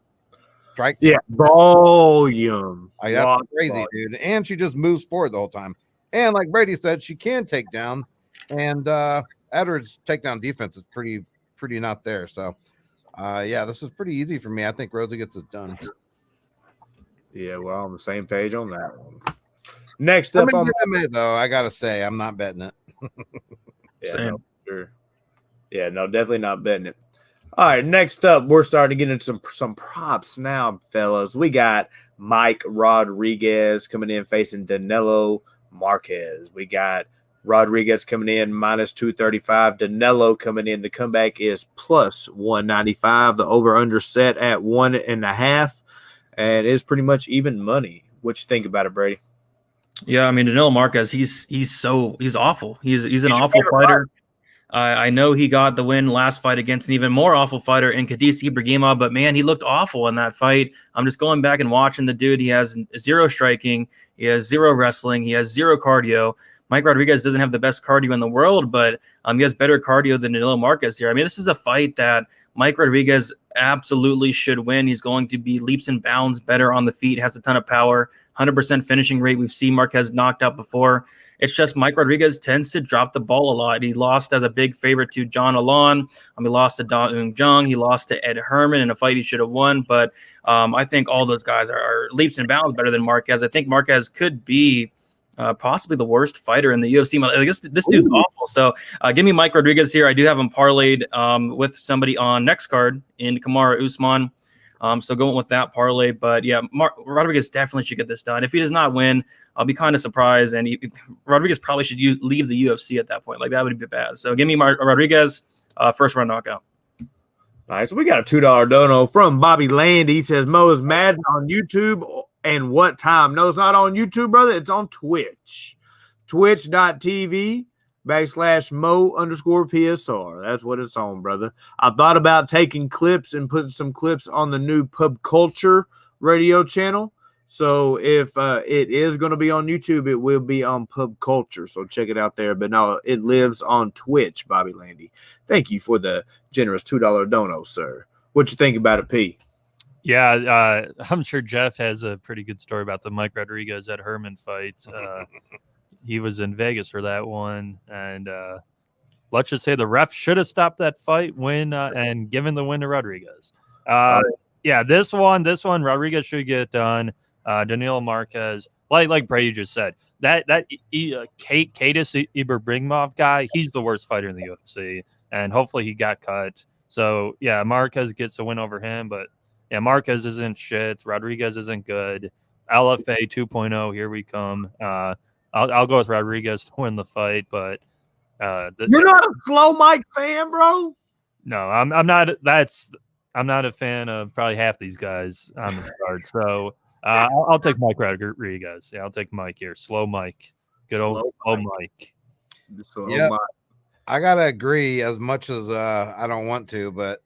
strike. Yeah, volume. Like, that's crazy, dude. And she just moves forward the whole time. And like Brady said, she can take down. And Edwards' takedown defense is pretty pretty not there. So, yeah, this is pretty easy for me. I think Rosie gets it done. Yeah, we're on the same page on that one. Next I'm up on in though, I gotta say, I'm not betting it. yeah, Same. no, sure. Yeah, no, definitely not betting it. All right, next up, we're starting to get into some props now, fellas. We got Mike Rodríguez coming in facing Danilo Marques. We got Rodríguez coming in minus 235. Danilo coming in. The comeback is plus 195. The over-under set at 1.5, and it's pretty much even money. What you think about it, Brady? Yeah, I mean Danilo Marques, he's awful. He's an awful fighter. I know he got the win last fight against an even more awful fighter in Khadis Ibrahimov, but man, he looked awful in that fight. I'm just going back and watching the dude. He has 0 striking, he has 0 wrestling, he has 0 cardio. Mike Rodríguez doesn't have the best cardio in the world, but he has better cardio than Danilo Marques here. I mean, this is a fight that Mike Rodríguez absolutely should win. He's going to be leaps and bounds better on the feet, has a ton of power, 100% finishing rate. We've seen Marques knocked out before. It's just Mike Rodríguez tends to drop the ball a lot. He lost as a big favorite to John Alon. He lost to Da Eun Jung. He lost to Ed Herman in a fight he should have won. But I think all those guys are leaps and bounds better than Marques. I think Marques could be possibly the worst fighter in the UFC. Like this dude's awful. So give me Mike Rodríguez here. I do have him parlayed with somebody on next card in Kamaru Usman. So going with that parlay. But yeah, Rodríguez definitely should get this done. If he does not win, I'll be kind of surprised. And Rodríguez probably should leave the UFC at that point. Like that would be bad. So give me Rodríguez, first round knockout. All right, so we got a $2 dono from Bobby Land. He says, Mo is Madden on YouTube and what time? No, it's not on YouTube, brother. It's on Twitch. Twitch.tv/Mo_PSR. That's what it's on, brother. I thought about taking clips and putting some clips on the new Pub Culture radio channel. So if it is going to be on YouTube, it will be on Pub Culture. So check it out there. But no, it lives on Twitch, Bobby Landy. Thank you for the generous $2 dono, sir. What you think about it, P? Yeah, I'm sure Jeff has a pretty good story about the Mike Rodríguez at Herman fight. He was in Vegas for that one, and let's just say the ref should have stopped that fight and given the win to Rodríguez. Yeah, this one, Rodríguez should get done. Danilo Marques, like Brady just said, that Khadis Ibrahimov guy, he's the worst fighter in the UFC, and hopefully he got cut. So yeah, Marques gets a win over him, but yeah, Marques isn't shit. Rodríguez isn't good. LFA 2.0, here we come. I'll go with Rodríguez to win the fight, but you're not a slow Mike fan, bro. No, I'm not. I'm not a fan of probably half these guys on the card. So I'll take Mike Rodríguez. Yeah, I'll take Mike here. Slow Mike. Good old slow Mike. Yeah, I gotta agree. As much as I don't want to, but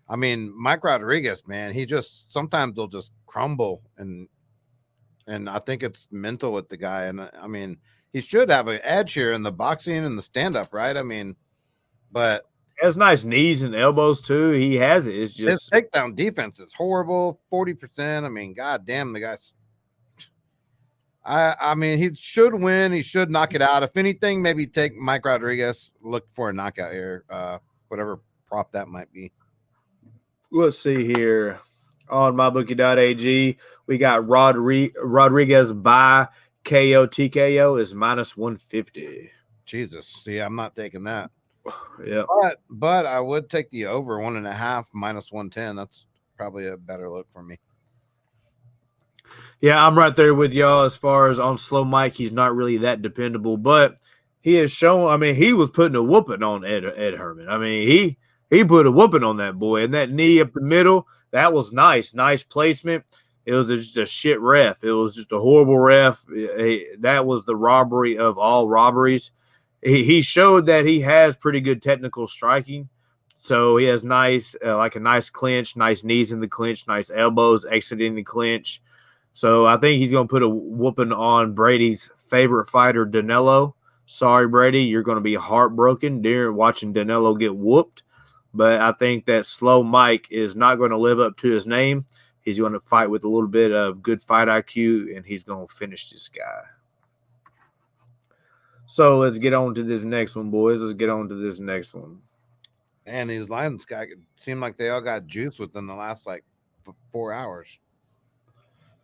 I mean, Mike Rodríguez, man, he just sometimes they'll just crumble, and I think it's mental with the guy. And I mean, he should have an edge here in the boxing and the stand-up, right? I mean, but he has nice knees and elbows too. He has it. It's just his takedown defense is horrible, 40%. I mean, god damn, the guy's. I mean, he should win. He should knock it out. If anything, maybe take Mike Rodríguez. Look for a knockout here. Whatever prop that might be. Let's see here on mybookie.ag. We got Rodríguez by KO TKO is minus 150. Jesus, see, I'm not taking that. Yeah, but I would take the over 1.5 minus 110. That's probably a better look for me. Yeah, I'm right there with y'all as far as on slow Mike. He's not really that dependable, but he has shown. I mean, he was putting a whooping on Ed Herman. I mean, he put a whooping on that boy, and that knee up the middle, that was nice placement. It was just a shit ref. It was just a horrible ref. That was the robbery of all robberies. He showed that he has pretty good technical striking. So he has nice, like a nice clinch, nice knees in the clinch, nice elbows exiting the clinch. So I think he's going to put a whooping on Brady's favorite fighter, Danilo. Sorry, Brady, you're going to be heartbroken during watching Danilo get whooped. But I think that slow Mike is not going to live up to his name. He's going to fight with a little bit of good fight IQ, and he's going to finish this guy. So let's get on to this next one, boys. Let's get on to this next one. And these Lions guys seem like they all got juice within the last 4 hours.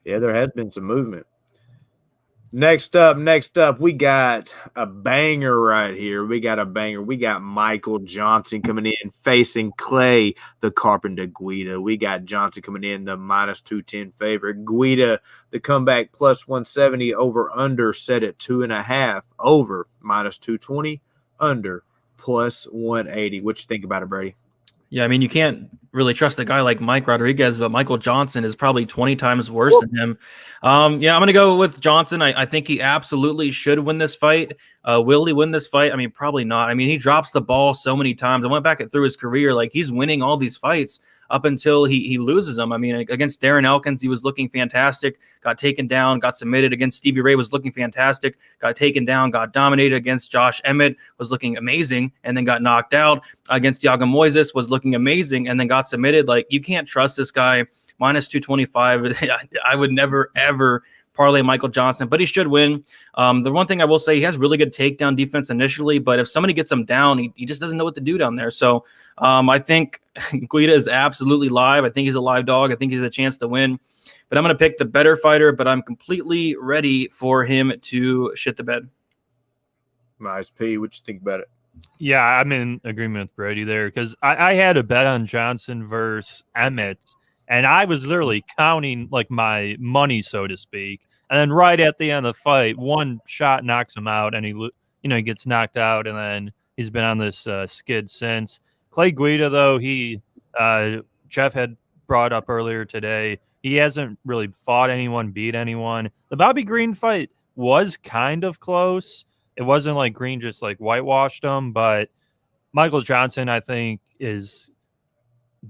Yeah, there has been some movement. Next up, we got a banger right here. We got Michael Johnson coming in facing Clay, the Carpenter Guida. We got Johnson coming in, the -210 favorite. Guida, the comeback +170, over under set at 2.5, over -220, under +180. What you think about it, Brady? Yeah, I mean, you can't really trust a guy like Mike Rodríguez, but Michael Johnson is probably 20 times worse than him. Yeah, I'm going to go with Johnson. I think he absolutely should win this fight. Will he win this fight? I mean, probably not. I mean, he drops the ball so many times. I went back through his career. Like, he's winning all these fights up until he loses them. I mean, against Darren Elkins, he was looking fantastic, got taken down, got submitted. Against Stevie Ray, was looking fantastic, got taken down, got dominated. Against Josh Emmett, was looking amazing, and then got knocked out. Against Thiago Moises, was looking amazing, and then got submitted. Like, you can't trust this guy. -225. I would never, ever parlay Michael Johnson, but he should win. The one thing I will say, he has really good takedown defense initially, but if somebody gets him down, he just doesn't know what to do down there. So I think Guida is absolutely live. I think he's a live dog. I think he's a chance to win, but I'm going to pick the better fighter, but I'm completely ready for him to shit the bed. Nice. P, what you think about it? Yeah, I'm in agreement with Brady there because I had a bet on Johnson versus Emmett, and I was literally counting like my money, so to speak. And then right at the end of the fight, one shot knocks him out, and he gets knocked out, and then he's been on this skid since. Clay Guida, though, Jeff had brought up earlier today, he hasn't really fought anyone, beat anyone. The Bobby Green fight was kind of close. It wasn't like Green just like whitewashed him, but Michael Johnson, I think, is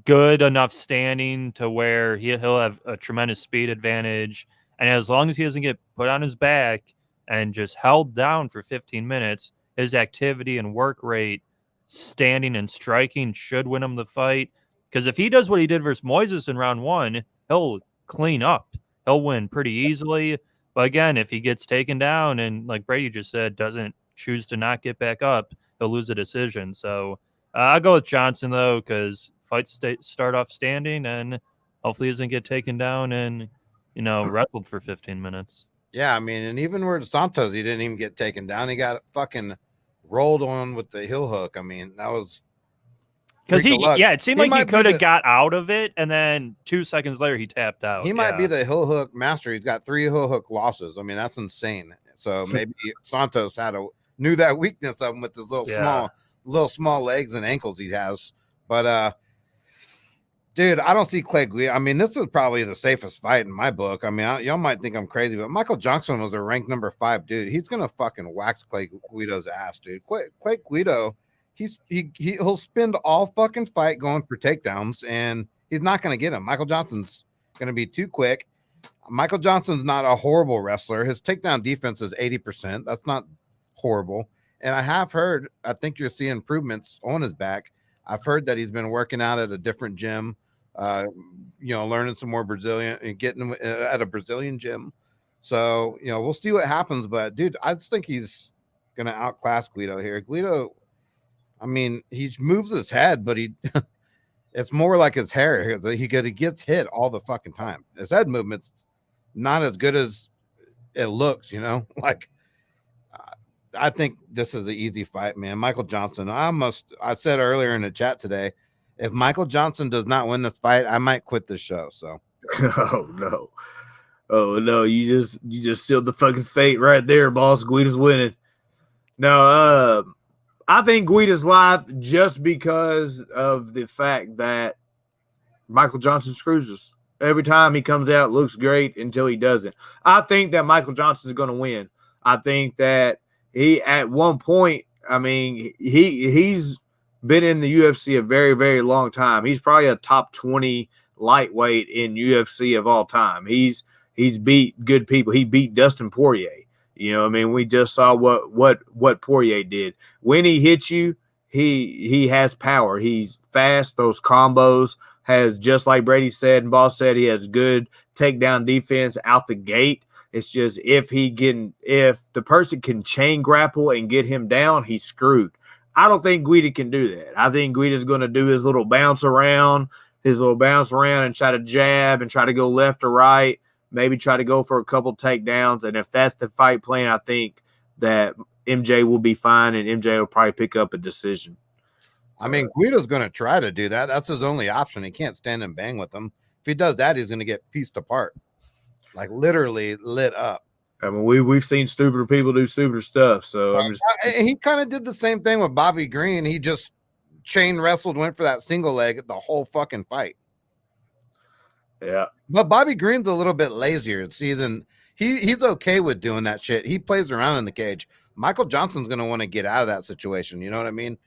good enough standing to where he'll have a tremendous speed advantage. And as long as he doesn't get put on his back and just held down for 15 minutes, his activity and work rate, standing and striking, should win him the fight. Because if he does what he did versus Moises in round 1, he'll clean up. He'll win pretty easily. But again, if he gets taken down and, like Brady just said, doesn't choose to not get back up, he'll lose a decision. So I'll go with Johnson, though, because fights start off standing, and hopefully he doesn't get taken down and, wrestled for 15 minutes. Yeah, I mean, and even where Santos, he didn't even get taken down. He got fucking rolled on with the heel hook. I mean, that was because it seemed like he could have got out of it, and then 2 seconds later he tapped out. He might be the heel hook master. He's got 3 heel hook losses. I mean, that's insane. So maybe Santos knew that weakness of him with his little small legs and ankles he has. But dude, I don't see Clay Guida. I mean, this is probably the safest fight in my book. I mean, y'all might think I'm crazy, but Michael Johnson was a ranked number 5 dude. He's gonna fucking wax Clay Guida's ass, dude. Clay Guida, he'll spend all fucking fight going for takedowns, and he's not gonna get him. Michael Johnson's gonna be too quick. Michael Johnson's not a horrible wrestler. His takedown defense is 80%. That's not horrible. And I have heard, I think you're seeing improvements on his back. I've heard that he's been working out at a different gym, learning some more Brazilian and getting at a Brazilian gym. So, we'll see what happens. But, dude, I just think he's going to outclass Guido here. Guido, I mean, he moves his head, but it's more like his hair. He gets hit all the fucking time. His head movement's not as good as it looks, like. I think this is an easy fight, man. Michael Johnson. I said earlier in the chat today, if Michael Johnson does not win this fight, I might quit this show. So, oh no, you just sealed the fucking fate right there, boss. Guida's winning. No, I think Guida's live just because of the fact that Michael Johnson screws us every time he comes out. Looks great until he doesn't. I think that Michael Johnson is going to win. I think that. He at one point, I mean, he's been in the UFC a very, very long time. He's probably a top 20 lightweight in UFC of all time. He's beat good people. He beat Dustin Poirier. I mean, we just saw what Poirier did. When he hits you, he has power. He's fast. Those combos has, just like Brady said and Boss said, he has good takedown defense out the gate. It's just if the person can chain grapple and get him down, he's screwed. I don't think Guida can do that. I think Guida's going to do his little bounce around and try to jab and try to go left or right, maybe try to go for a couple takedowns. And if that's the fight plan, I think that MJ will be fine and MJ will probably pick up a decision. I mean, Guida's going to try to do that. That's his only option. He can't stand and bang with him. If he does that, he's going to get pieced apart, like literally lit up. I mean, we've seen stupider people do stupider stuff. So he kind of did the same thing with Bobby Green. He just chain wrestled, went for that single leg the whole fucking fight. Yeah, but Bobby Green's a little bit lazier. See, then he's okay with doing that shit. He plays around in the cage. Michael Johnson's going to want to get out of that situation. You know what I mean?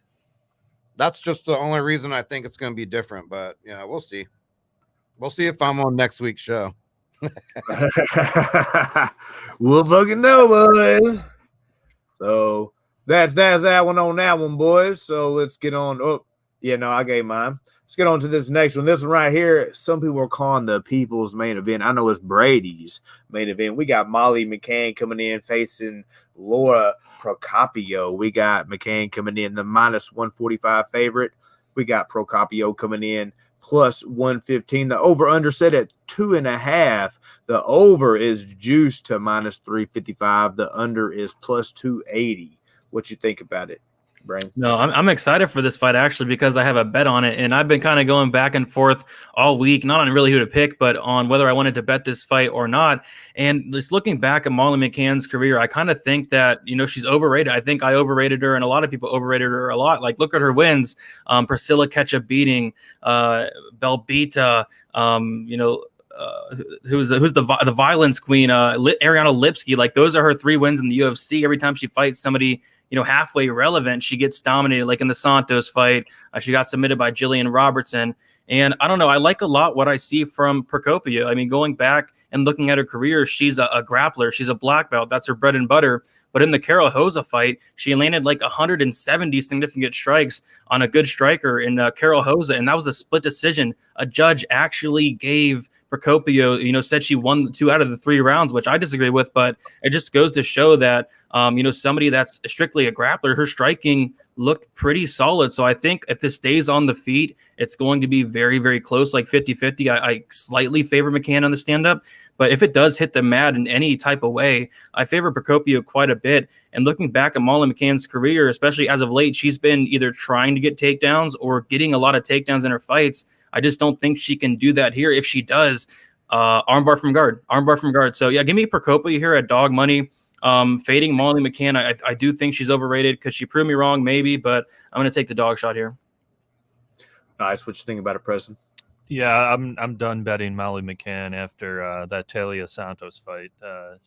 That's just the only reason I think it's going to be different. But yeah, we'll see. We'll see if I'm on next week's show. We'll fucking know, boys. So that's that one on that one, boys. So let's get on. Oh, yeah, no, I gave mine. Let's get on to this next one. This one right here, some people are calling the people's main event. I know it's Brady's main event. We got Molly McCann coming in facing Laura Procopio. We got McCann coming in the -145 favorite. We got Procopio coming in +115. The over-under set at 2.5. The over is juiced to -355. The under is +280. What you think about it, Brain? No, I'm excited for this fight actually because I have a bet on it, and I've been kind of going back and forth all week, not on really who to pick, but on whether I wanted to bet this fight or not. And just looking back at Molly McCann's career, I kind of think that she's overrated. I think I overrated her, and a lot of people overrated her a lot. Like look at her wins: Priscilla Ketchup beating, Belbita, who's the violence queen, Ariana Lipsky. Like those are her 3 wins in the UFC. Every time she fights somebody halfway relevant, she gets dominated. Like in the Santos fight, she got submitted by Jillian Robertson. And I don't know, I like a lot what I see from Procopio. I mean, going back and looking at her career, she's a grappler. She's a black belt. That's her bread and butter. But in the Carol Hosa fight, she landed like 170 significant strikes on a good striker in Carol Hosa, and that was a split decision. A judge actually gave Procopio, said she won 2 out of the 3 rounds, which I disagree with, but it just goes to show that, somebody that's strictly a grappler, her striking looked pretty solid. So I think if this stays on the feet, it's going to be very, very close, like 50-50. I slightly favor McCann on the stand-up, but if it does hit the mat in any type of way, I favor Procopio quite a bit. And looking back at Molly McCann's career, especially as of late, she's been either trying to get takedowns or getting a lot of takedowns in her fights. I just don't think she can do that here. If she does, armbar from guard. So yeah, give me Procopio here at dog money. Fading Molly McCann, I do think she's overrated. Could she prove me wrong? Maybe, but I'm going to take the dog shot here. Nice. What you think about it, Preston? Yeah, I'm done betting Molly McCann after that Talia Santos fight.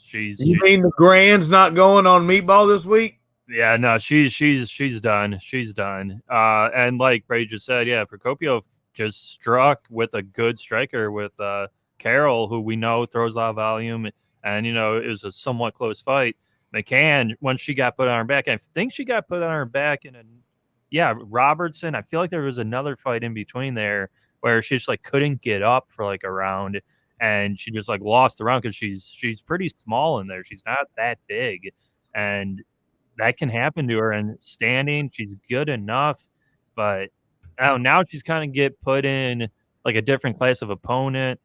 You mean the Grand's not going on Meatball this week? Yeah, no, she's done. She's done. And like Brady just said, yeah, Procopio just struck with a good striker with Carol, who we know throws a lot of volume, and it was a somewhat close fight. McCann, once she got put on her back, I think she got put on her back in Robertson. I feel like there was another fight in between there where she just like couldn't get up for like a round, and she just like lost the round because she's pretty small in there. She's not that big, and that can happen to her. And standing, she's good enough, but now she's kind of get put in like a different class of opponent.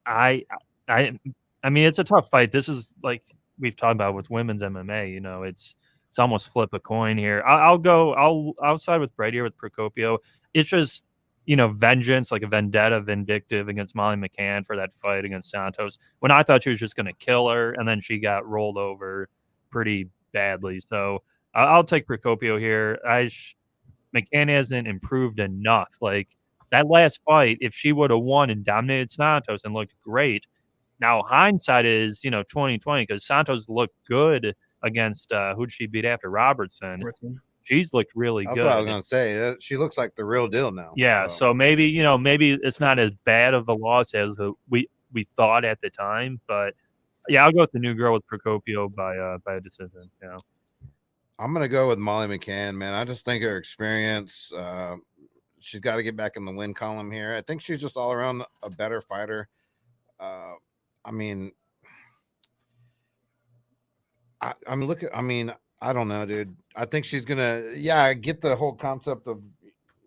I mean, it's a tough fight. This is like we've talked about with women's MMA. It's almost flip a coin here. I'll side with Brady here with Procopio. It's just vengeance, like a vendetta, vindictive against Molly McCann for that fight against Santos. When I thought she was just going to kill her, and then she got rolled over pretty badly. So I'll take Procopio here. McCann hasn't improved enough. Like that last fight, if she would have won and dominated Santos and looked great. Now hindsight is 2020 because Santos looked good against who'd she beat after Robertson? She's looked really good. That's what I was gonna say. She looks like the real deal now. Yeah, so maybe it's not as bad of a loss as we thought at the time, but yeah, I'll go with the new girl with Procopio by a decision. Yeah. I'm going to go with Molly McCann, man. I just think her experience, she's got to get back in the win column here. I think she's just all around a better fighter. I I don't know, dude. I think she's gonna. Yeah, I get the whole concept of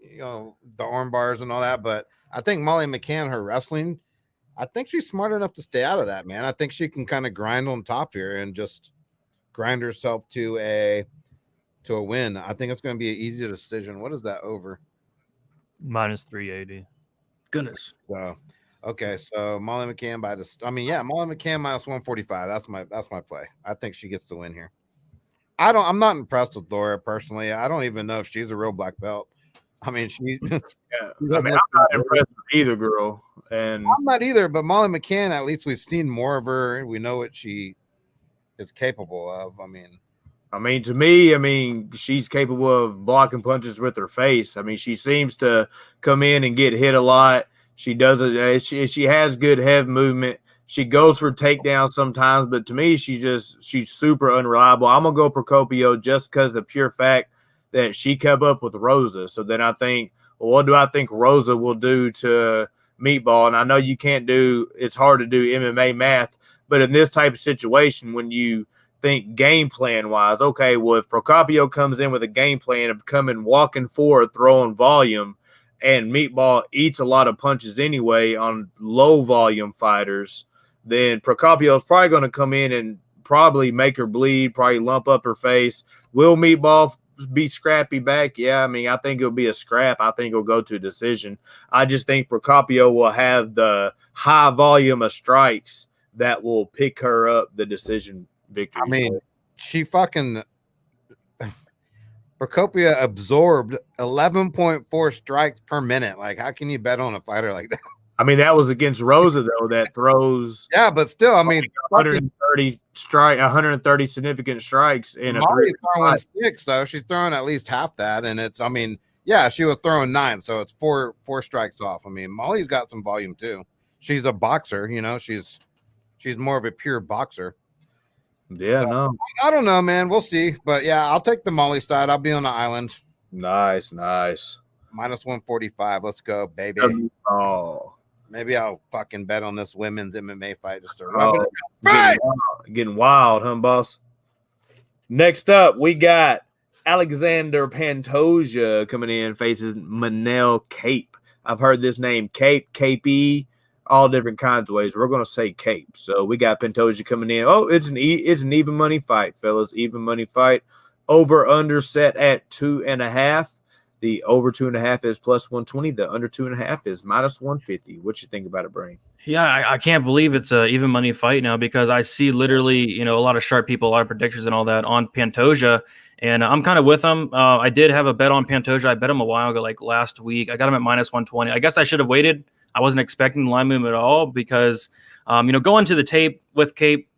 the arm bars and all that, but I think Molly McCann, her wrestling, I think she's smart enough to stay out of that, man. I think she can kind of grind on top here and just grind herself to a win. I think it's going to be an easy decision. What is that over? Minus 380. Goodness. So, okay, so Molly McCann Molly McCann minus 145. That's my play. I think she gets the win here. I'm not impressed with Laura personally. I don't even know if she's a real black belt. I mean, I'm not impressed with either girl, and I'm not either. But Molly McCann, at least we've seen more of her. We know what she is capable of. to me, she's capable of blocking punches with her face. I mean, she seems to come in and get hit a lot. She does it. She has good head movement. She goes for takedowns sometimes, but to me, she's super unreliable. I'm gonna go Procopio just because the pure fact that she kept up with Rosa. So then I think, well, what do I think Rosa will do to Meatball? And I know it's hard to do MMA math, but in this type of situation, when you think game plan wise, okay, well, if Procopio comes in with a game plan of coming walking forward, throwing volume, and Meatball eats a lot of punches anyway on low volume fighters, then Procopio is probably going to come in and probably make her bleed, probably lump up her face. Will Meatball be scrappy back? Yeah, I think it'll be a scrap. I think it'll go to a decision. I just think Procopio will have the high volume of strikes that will pick her up the decision victory. She fucking Procopio absorbed 11.4 strikes per minute. Like, how can you bet on a fighter like that? That was against Rosa though, that throws. Yeah, but still, 130 significant strikes in Molly's throwing 6 though. She's throwing at least half that, and it's. She was throwing 9, so it's four strikes off. Molly's got some volume too. She's a boxer, she's more of a pure boxer. Yeah, so, no, I don't know, man. We'll see, but yeah, I'll take the Molly side. I'll be on the island. Nice. Minus 145. Let's go, baby. Oh. Maybe I'll fucking bet on this women's MMA fight just to rub it. Getting wild, huh, boss? Next up, we got Alexander Pantoja coming in, faces Manel Kape. I've heard this name, Kape, all different kinds of ways. We're going to say Kape. So we got Pantoja coming in. Oh, it's an even money fight, fellas. Even money fight. Over under set at 2.5. The over 2.5 is plus 120. The under 2.5 is minus 150. What you think about it, Brain? Yeah, I can't believe it's a even money fight now, because I see literally, a lot of sharp people, a lot of predictions and all that on Pantoja, and I'm kind of with them. I did have a bet on Pantoja. I bet him a while ago, like last week. I got him at minus 120. I guess I should have waited. I wasn't expecting the line movement at all because, going to the tape with Kape,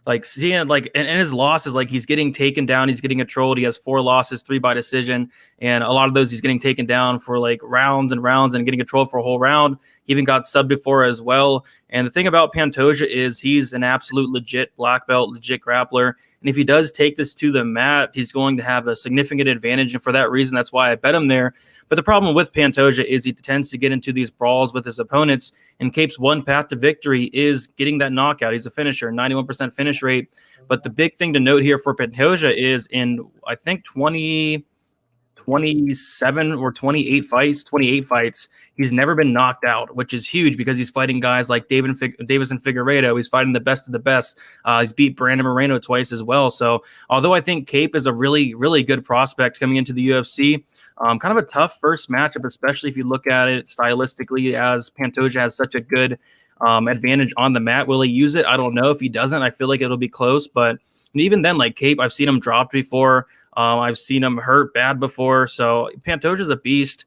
like seeing like and his losses, like he's getting taken down, he's getting controlled. He has 4 losses, 3 by decision, and a lot of those he's getting taken down for like rounds and rounds and getting controlled for a whole round. He even got subbed before as well. And the thing about Pantoja is he's an absolute legit black belt, legit grappler. And if he does take this to the mat, he's going to have a significant advantage. And for that reason, that's why I bet him there. But the problem with Pantoja is he tends to get into these brawls with his opponents, and Kape's one path to victory is getting that knockout. He's a finisher, 91% finish rate. But the big thing to note here for Pantoja is in, I think, 27 or 28 fights, he's never been knocked out, which is huge because he's fighting guys like Davis and Figueiredo. He's fighting the best of the best. He's beat Brandon Moreno twice as well. So although I think Kape is a really, really good prospect coming into the UFC, kind of a tough first matchup, especially if you look at it stylistically, as Pantoja has such a good advantage on the mat. Will he use it? I don't know. If he doesn't, I feel like it'll be close. But even then, like Kape, I've seen him dropped before. I've seen him hurt bad before. So Pantoja's a beast.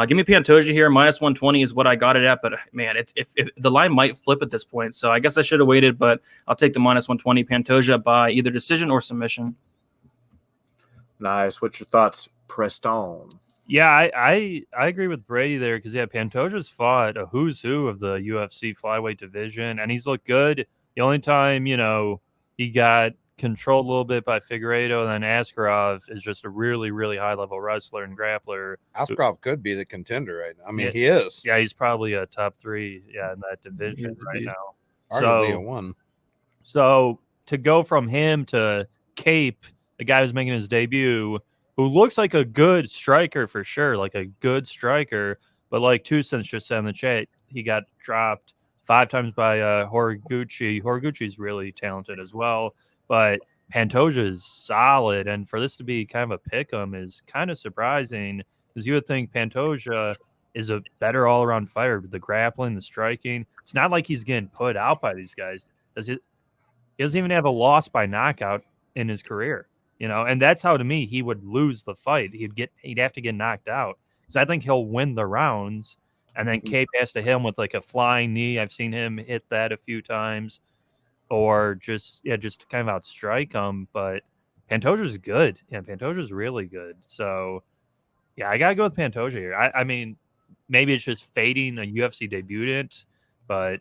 Give me Pantoja here. Minus 120 is what I got it at. But, man, if the line might flip at this point. So I guess I should have waited, but I'll take the minus 120 Pantoja by either decision or submission. Nice. What's your thoughts, Preston? Yeah, I agree with Brady there because, Pantoja's fought a who's who of the UFC flyweight division, and he's looked good. The only time, he got controlled a little bit by Figueiredo, and then Askar is just a really, really high-level wrestler and grappler. Askar could be the contender right now. I mean, he is. Yeah, he's probably a top 3 in that division right now. Arguably a 1. So to go from him to Kape, the guy who's making his debut, who looks like a good striker for sure, like a good striker, but like Two Cents just said in the chat, he got dropped 5 times by Horiguchi. Horiguchi's really talented as well, but Pantoja is solid, and for this to be kind of a pick-em is kind of surprising, because you would think Pantoja is a better all-around fighter. The grappling, the striking. It's not like he's getting put out by these guys. He doesn't even have a loss by knockout in his career, and that's how, to me, he would lose the fight. He'd have to get knocked out, because I think he'll win the rounds, and then Kape has to hit him with like a flying knee. I've seen him hit that a few times, or just kind of outstrike him. But Pantoja's good. Yeah, Pantoja's really good. So yeah, I gotta go with Pantoja here. I mean, maybe it's just fading a UFC debutant, but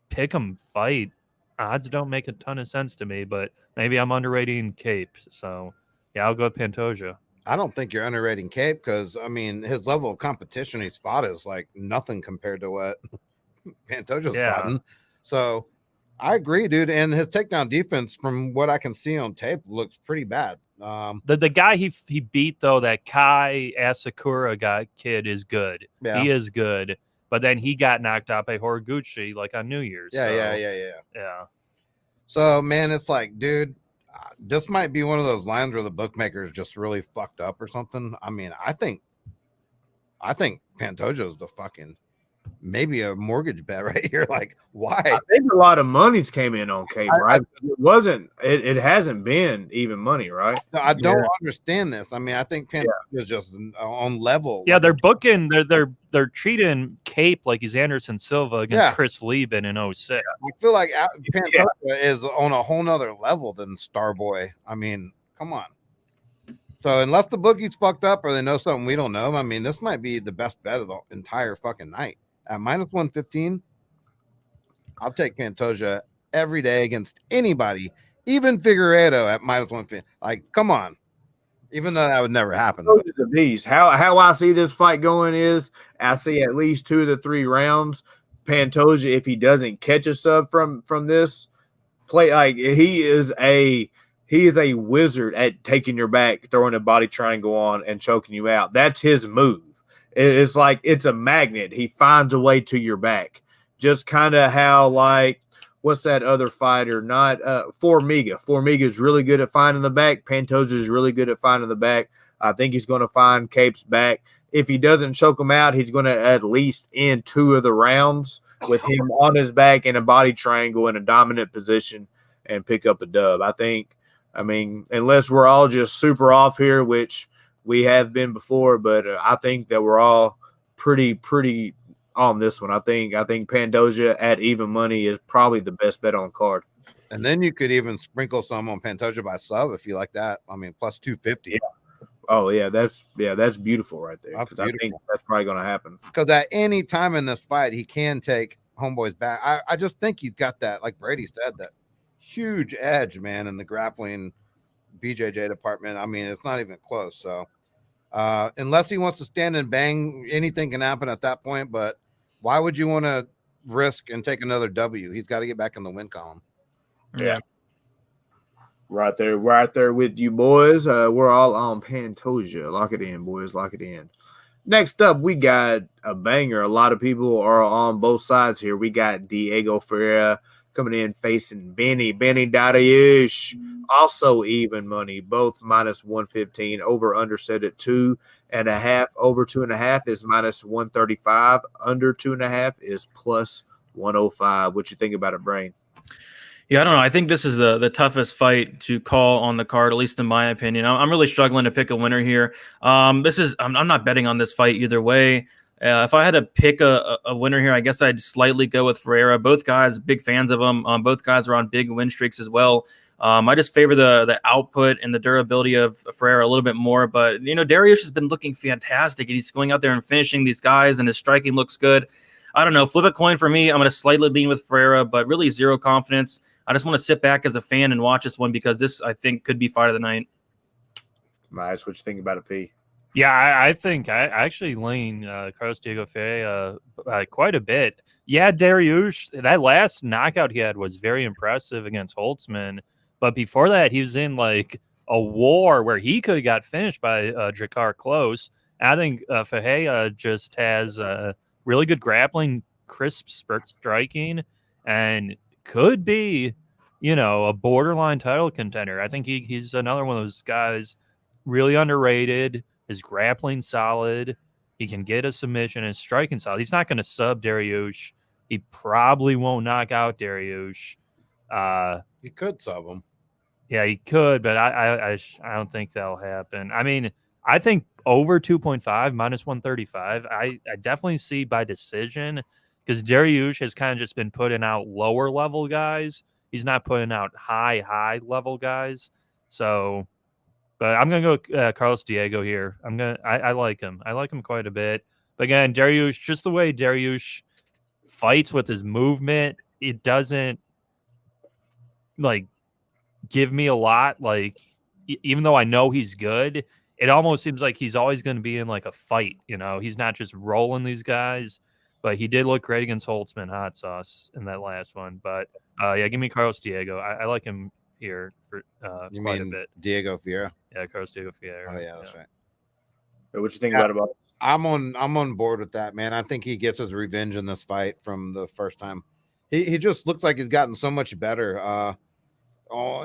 pick 'em fight odds don't make a ton of sense to me. But maybe I'm underrating Kape. So yeah, I'll go with Pantoja. I don't think you're underrating Kape, because I mean his level of competition he's fought is like nothing compared to what Pantoja's fought. So I agree, dude. And his takedown defense, from what I can see on tape, looks pretty bad. The guy he beat, though, that Kai Asakura kid, is good. Yeah. He is good. But then he got knocked out by Horiguchi like on New Year's. Yeah. So man, it's like, dude, this might be one of those lines where the bookmakers just really fucked up or something. I mean, I think Pantoja is the fucking maybe a mortgage bet right here. Like, why? I think a lot of money's came in on Kape, right? It hasn't been even money, right? No, I don't understand this. I mean, I think Pantoja is just on level. Yeah, they're booking, they're treating Kape like he's Anderson Silva against Chris Lieben in 06. I feel like Pantoja is on a whole nother level than Starboy. I mean, come on. So unless the bookies fucked up or they know something we don't know, I mean, this might be the best bet of the entire fucking night. At -115, I'll take Pantoja every day against anybody, even Figueiredo at -115. Like, come on. Even though that would never happen. The beast. How I see this fight going is I see at least 2 of the 3 rounds. Pantoja, if he doesn't catch a sub from this play, like he is a wizard at taking your back, throwing a body triangle on, and choking you out. That's his move. It's like it's a magnet. He finds a way to your back. Just kind of how, like, what's that other fighter? Not Formiga. Formiga is really good at finding the back. Pantoja is really good at finding the back. I think he's going to find Kape's back. If he doesn't choke him out, he's going to at least end 2 of the rounds with him on his back in a body triangle in a dominant position and pick up a dub. I mean, unless we're all just super off here, which we have been before, but I think that we're all pretty on this one. I think Pantoja at even money is probably the best bet on the card. And then you could even sprinkle some on Pantoja by sub if you like that. I mean, +250. Yeah. Oh yeah, that's beautiful right there. Because I think that's probably going to happen. Because at any time in this fight, he can take homeboys back. I just think he's got that, like Brady said, that huge edge, man, in the grappling BJJ department. I mean, it's not even close. So unless he wants to stand and bang, anything can happen at that point. But why would you want to risk and take another W? He's got to get back in the win column. Yeah. Right there with you, boys. We're all on Pantoja. Lock it in, boys. Lock it in. Next up, we got a banger. A lot of people are on both sides here. We got Diego Ferreira coming in facing Beneil Dariush. Also even money, both -115. Over under set at 2.5. Over 2.5 is -135. Under 2.5 is +105. What you think about it, Brain? Yeah, I don't know. I think this is the toughest fight to call on the card, at least in my opinion. I'm really struggling to pick a winner here. I'm not betting on this fight either way. If I had to pick a winner here, I guess I'd slightly go with Ferreira. Both guys, big fans of them. Both guys are on big win streaks as well. I just favor the output and the durability of Ferreira a little bit more. But, Dariush has been looking fantastic, and he's going out there and finishing these guys, and his striking looks good. I don't know. Flip a coin for me. I'm going to slightly lean with Ferreira, but really zero confidence. I just want to sit back as a fan and watch this one because this, I think, could be fight of the night. Nice. What you think about it, P? Yeah, I think I actually lean Carlos Diego Ferreira quite a bit. Yeah, Dariush, that last knockout he had was very impressive against Holtzman, But before that, he was in like a war where he could have got finished by Drakkar Klose. I think Ferreira just has really good grappling, crisp striking, and could be, a borderline title contender. I think he's another one of those guys, really underrated. His grappling solid. He can get a submission and striking solid. He's not going to sub Dariush. He probably won't knock out Dariush. He could sub him. Yeah, he could, but I don't think that'll happen. I mean, I think over 2.5 minus 135. I definitely see by decision, because Dariush has kind of just been putting out lower level guys. He's not putting out high level guys. So, but I'm gonna go Carlos Diego here. I like him. I like him quite a bit. But again, Dariush, just the way Dariush fights with his movement, it doesn't like give me a lot. Like, even though I know he's good, it almost seems like he's always going to be in like a fight. He's not just rolling these guys. But he did look great against Holtzman Hot Sauce in that last one. But yeah, give me Carlos Diego. I like him here for quite a bit. Diego Ferreira? Yeah, Carlos Diego Ferreira. Oh yeah, that's right. What you think about it? I'm on board with that, man. I think he gets his revenge in this fight from the first time. He just looks like he's gotten so much better.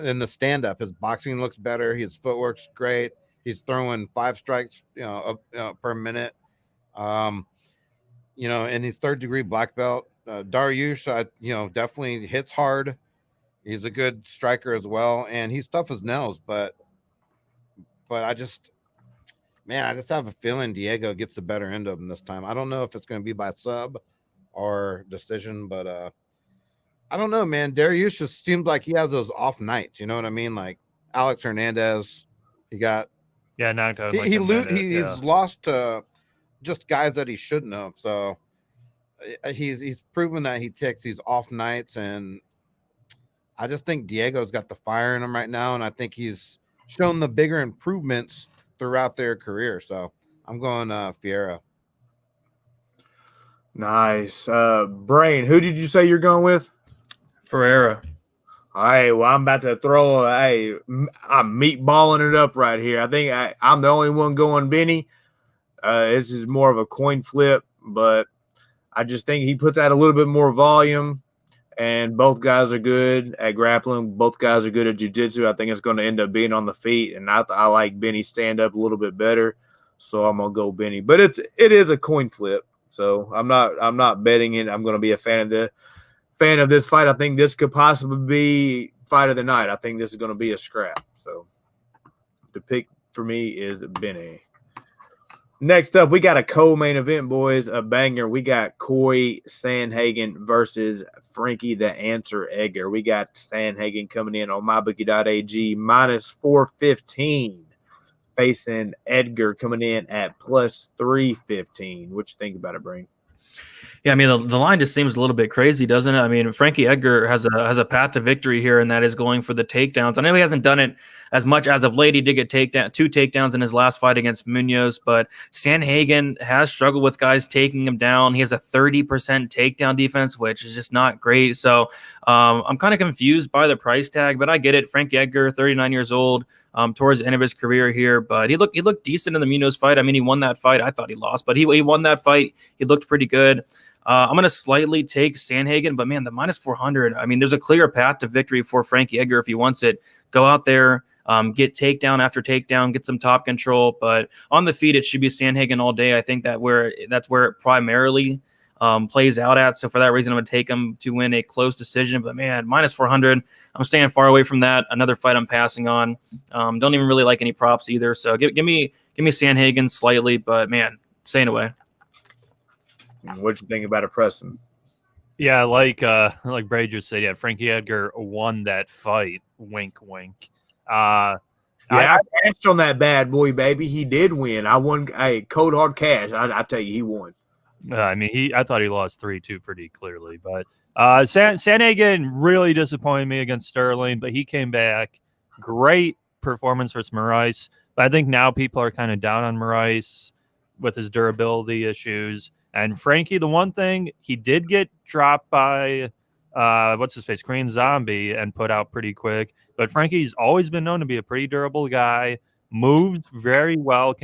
In the stand-up, his boxing looks better. His footwork's great. He's throwing 5 strikes, per minute. And he's 3rd-degree black belt. Dariush, definitely hits hard. He's a good striker as well, and he's tough as nails. But I just have a feeling Diego gets the better end of him this time. I don't know if it's going to be by sub or decision, but I don't know, man. Dariush just seems like he has those off nights. You know what I mean? Like Alex Hernandez, he got knocked out. He's lost to just guys that he shouldn't have. So he's proven that he takes these off nights, and I just think Diego's got the fire in him right now, and I think he's shown the bigger improvements throughout their career. So I'm going Ferreira. Nice. Brain, who did you say you're going with? Ferreira. All right, well, I'm about to throw I'm meatballing it up right here. I think I'm the only one going Benny. This is more of a coin flip, but I just think he puts out a little bit more volume, and both guys are good at grappling. Both guys are good at jiu-jitsu. I think it's going to end up being on the feet, and I like Benny stand up a little bit better, so I'm going to go Benny. But it is a coin flip, so I'm not betting it. I'm going to be a fan of this fight. I think this could possibly be fight of the night. I think this is going to be a scrap. So the pick for me is Beneil. Next up, we got a co-main event, boys, a banger. We got Cory Sandhagen versus Frankie the Answer Edgar. We got Sandhagen coming in on mybookie.ag minus 415, facing Edgar coming in at plus 315. What you think about it, Brain? Yeah, I mean, the line just seems a little bit crazy, doesn't it? I mean, Frankie Edgar has a path to victory here, and that is going for the takedowns. I know he hasn't done it as much as of late. He did get 2 takedowns in his last fight against Munoz, but Sandhagen has struggled with guys taking him down. He has a 30% takedown defense, which is just not great. So I'm kind of confused by the price tag, but I get it. Frankie Edgar, 39 years old. Towards the end of his career here, but he looked decent in the Munoz fight. I mean, he won that fight. I thought he lost, but he won that fight. He looked pretty good. I'm going to slightly take Sandhagen, but man, the minus 400. I mean, there's a clear path to victory for Frankie Edgar if he wants it. Go out there, get takedown after takedown, get some top control. But on the feet, it should be Sandhagen all day. I think that's where it primarily plays out at. So for that reason, I'm going to take him to win a close decision. But man, minus 400, I'm staying far away from that. Another fight I'm passing on. Don't even really like any props either. So give me Sandhagen slightly, but man, staying away. What you think about it, Preston? Yeah, like Bray just said, yeah, Frankie Edgar won that fight. Wink, wink. I cashed on that bad boy, baby. He did win. I won cold hard cash. I tell you, he won. I mean, I thought he lost 3-2 pretty clearly, but Sandhagen really disappointed me against Sterling, but he came back. Great performance versus Marques, but I think now people are kind of down on Marques with his durability issues. And Frankie, the one thing, he did get dropped by what's his face, Korean Zombie, and put out pretty quick. But Frankie's always been known to be a pretty durable guy, moves very well.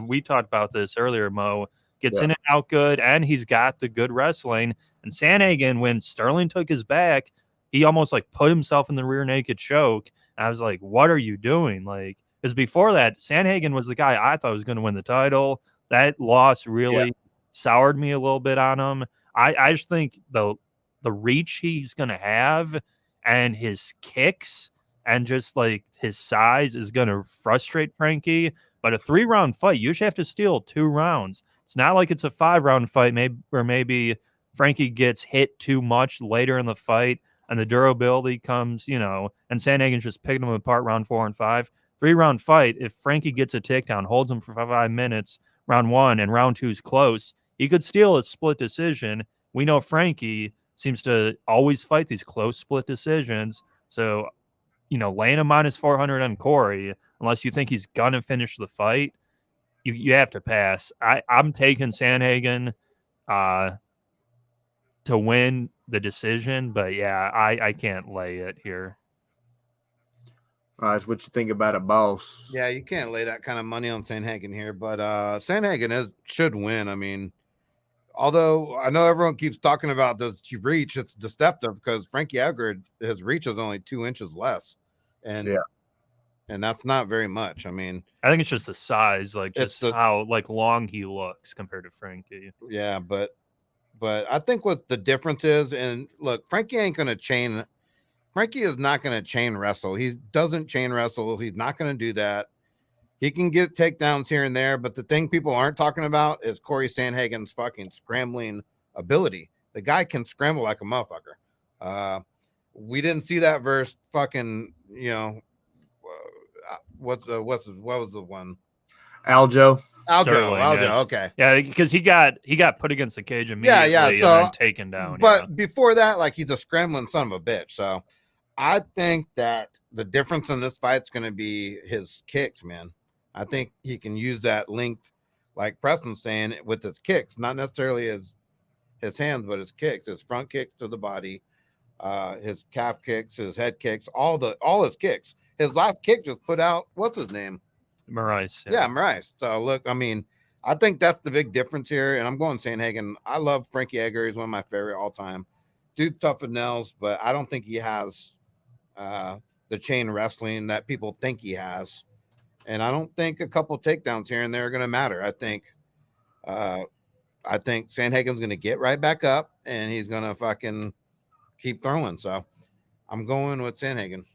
We talked about this earlier, Mo, gets in and out good, and he's got the good wrestling. And Sandhagen, when Sterling took his back, he almost like put himself in the rear naked choke. And I was like, what are you doing? Like, because before that, Sandhagen was the guy I thought was going to win the title. That loss really soured me a little bit on him. I just think the reach he's going to have and his kicks and just like his size is going to frustrate Frankie. But a 3-round fight, you usually have to steal 2 rounds. It's not like it's a 5-round fight, maybe Frankie gets hit too much later in the fight and the durability comes, and Sandhagen's just picking him apart round 4 and 5. 3-round fight, if Frankie gets a takedown, holds him for 5 minutes, round 1 and round 2 is close, he could steal a split decision. We know Frankie seems to always fight these close split decisions. So, laying a -400 on Cory, unless you think he's going to finish the fight, you have to pass. I'm taking Sandhagen to win the decision, but yeah, I can't lay it here. All right, what you think about it, boss? Yeah, you can't lay that kind of money on Sandhagen here, but Sandhagen should win. I mean, although I know everyone keeps talking about the reach, it's deceptive because Frankie Edgar, his reach is only 2 inches less, and that's not very much. I mean, I think it's just the size, like just how like long he looks compared to Frankie. Yeah, but I think what the difference is, and look, Frankie ain't gonna chain. Frankie is not gonna chain wrestle. He doesn't chain wrestle. He's not gonna do that. He can get takedowns here and there, but the thing people aren't talking about is Cory Sandhagen's fucking scrambling ability. The guy can scramble like a motherfucker. We didn't see that versus fucking, what was the one? Aljo. Okay. Yeah, because he got put against the cage immediately and then taken down. But before that, like, he's a scrambling son of a bitch. So I think that the difference in this fight is going to be his kicks, man. I think he can use that length, like Preston's saying, with his kicks, not necessarily his hands, but his kicks, his front kicks to the body, his calf kicks, his head kicks, all his kicks. His last kick just put out, what's his name? Marques. Yeah, Marques. So look, I mean, I think that's the big difference here. And I'm going Sandhagen. I love Frankie Edgar. He's one of my favorite all time. Dude's tough as nails, but I don't think he has the chain wrestling that people think he has. And I don't think a couple takedowns here and there are going to matter. I think Sandhagen's going to get right back up and he's going to fucking keep throwing. So I'm going with Sandhagen.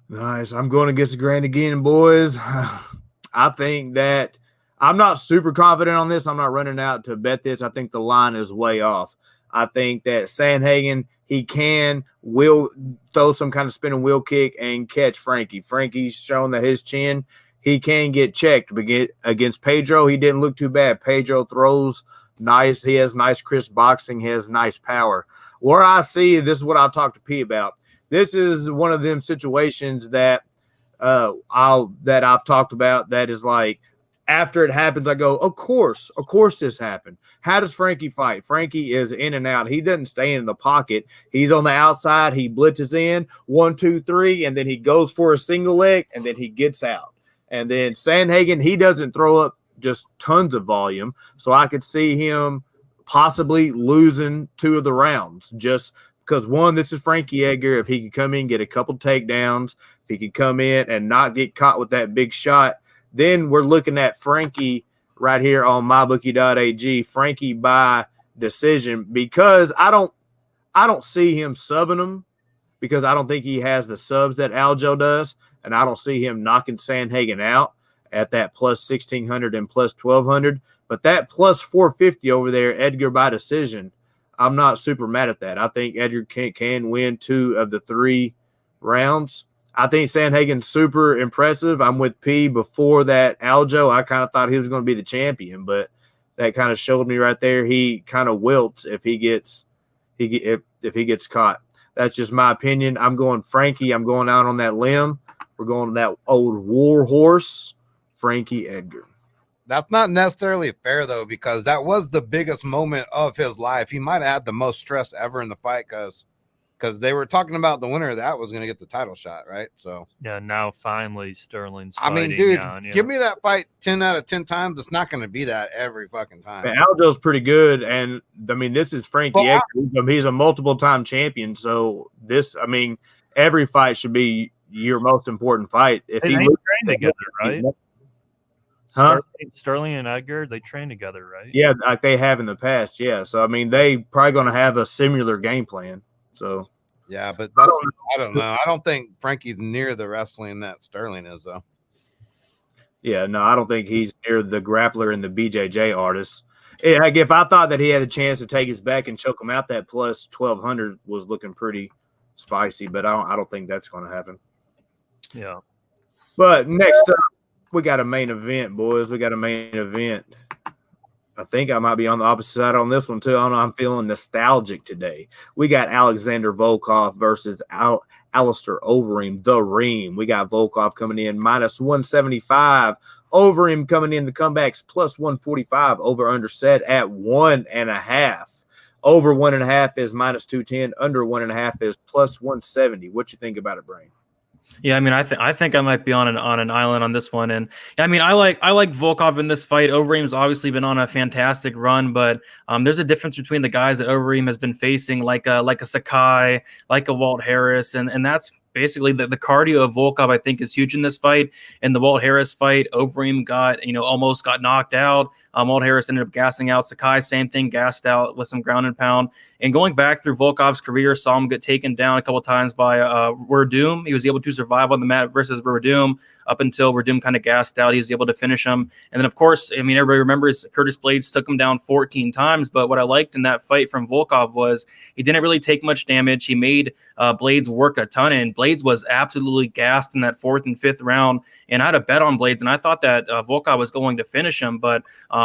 Nice. I'm going against the grain again, boys. I think that I'm not super confident on this. I'm not running out to bet this. I think the line is way off. I think that Sandhagen, will throw some kind of spinning wheel kick and catch Frankie. Frankie's shown that his chin, he can get checked. But against Pedro, he didn't look too bad. Pedro throws nice. He has nice, crisp boxing. He has nice power. Where I see, this is what I'll talk to P about. This is one of them situations that I've talked about that is like, after it happens, I go, of course this happened. How does Frankie fight? Frankie is in and out. He doesn't stay in the pocket. He's on the outside. He blitzes in 1, 2, 3, and then he goes for a single leg, and then he gets out. And then Sandhagen, he doesn't throw up just tons of volume. So I could see him possibly losing 2 of the rounds just because, one, this is Frankie Edgar. If he could come in, get a couple takedowns, if he could come in and not get caught with that big shot, then we're looking at Frankie right here on mybookie.ag, Frankie by decision, because I don't see him subbing him because I don't think he has the subs that Aljo does, and I don't see him knocking Sandhagen out at that plus 1,600 and plus 1,200. But that plus 450 over there, Edgar by decision, I'm not super mad at that. I think Edgar can win 2 of the 3 rounds. I think Sandhagen's super impressive. I'm with P before that Aljo. I kind of thought he was going to be the champion, but that kind of showed me right there he kind of wilts if he gets caught. That's just my opinion. I'm going Frankie. I'm going out on that limb. We're going to that old war horse, Frankie Edgar. That's not necessarily fair though, because that was the biggest moment of his life. He might have had the most stress ever in the fight because they were talking about the winner of that was going to get the title shot, right? So Yeah, now finally Sterling's I fighting. mean, dude, on, give me that fight 10 out of 10 times. It's not going to be that every fucking time. Man, Aljo's pretty good, and I mean, this is Frankie Edgar. He's a multiple-time champion, so this, I mean, every fight should be your most important fight. If they he train together, right? Huh? Sterling and Edgar, they train together, right? Yeah, like they have in the past. Yeah, so I mean, they probably going to have a similar game plan. So yeah, but I don't know. I don't think Frankie's near the wrestling that Sterling is, though. Yeah, no, I don't think he's near the grappler and the BJJ artist. Like if I thought that he had a chance to take his back and choke him out, that plus 1,200 was looking pretty spicy, but I don't think that's going to happen. Yeah. But next up, we got a main event, boys. We got a main event. I think I might be on the opposite side on this one, too. I don't know. I'm feeling nostalgic today. We got Alexander Volkov versus Alistair Overeem, the Reem. We got Volkov coming in minus 175. Overeem coming in the comebacks plus 145. Over under set at 1.5. Over 1.5 is minus 210. Under 1.5 is plus 170. What you think about it, Brain? Yeah, I mean, I think I might be on an island on this one, and I mean, I like Volkov in this fight. Overeem's obviously been on a fantastic run, but there's a difference between the guys that Overeem has been facing, like a Sakai, like a Walt Harris, and that's basically the cardio of Volkov. I think is huge in this fight. In the Walt Harris fight, Overeem almost got knocked out. Walt Harris ended up gassing out. Sakai, same thing, gassed out with some ground and pound. And going back through Volkov's career, saw him get taken down a couple times by Werdum. He was able to survive on the mat versus Werdum up until Werdum kind of gassed out. He was able to finish him. And then, of course, I mean, everybody remembers Curtis Blaydes took him down 14 times. But what I liked in that fight from Volkov was he didn't really take much damage. He made Blaydes work a ton, and Blaydes was absolutely gassed in that 4th and 5th round. And I had a bet on Blaydes, and I thought that Volkov was going to finish him. But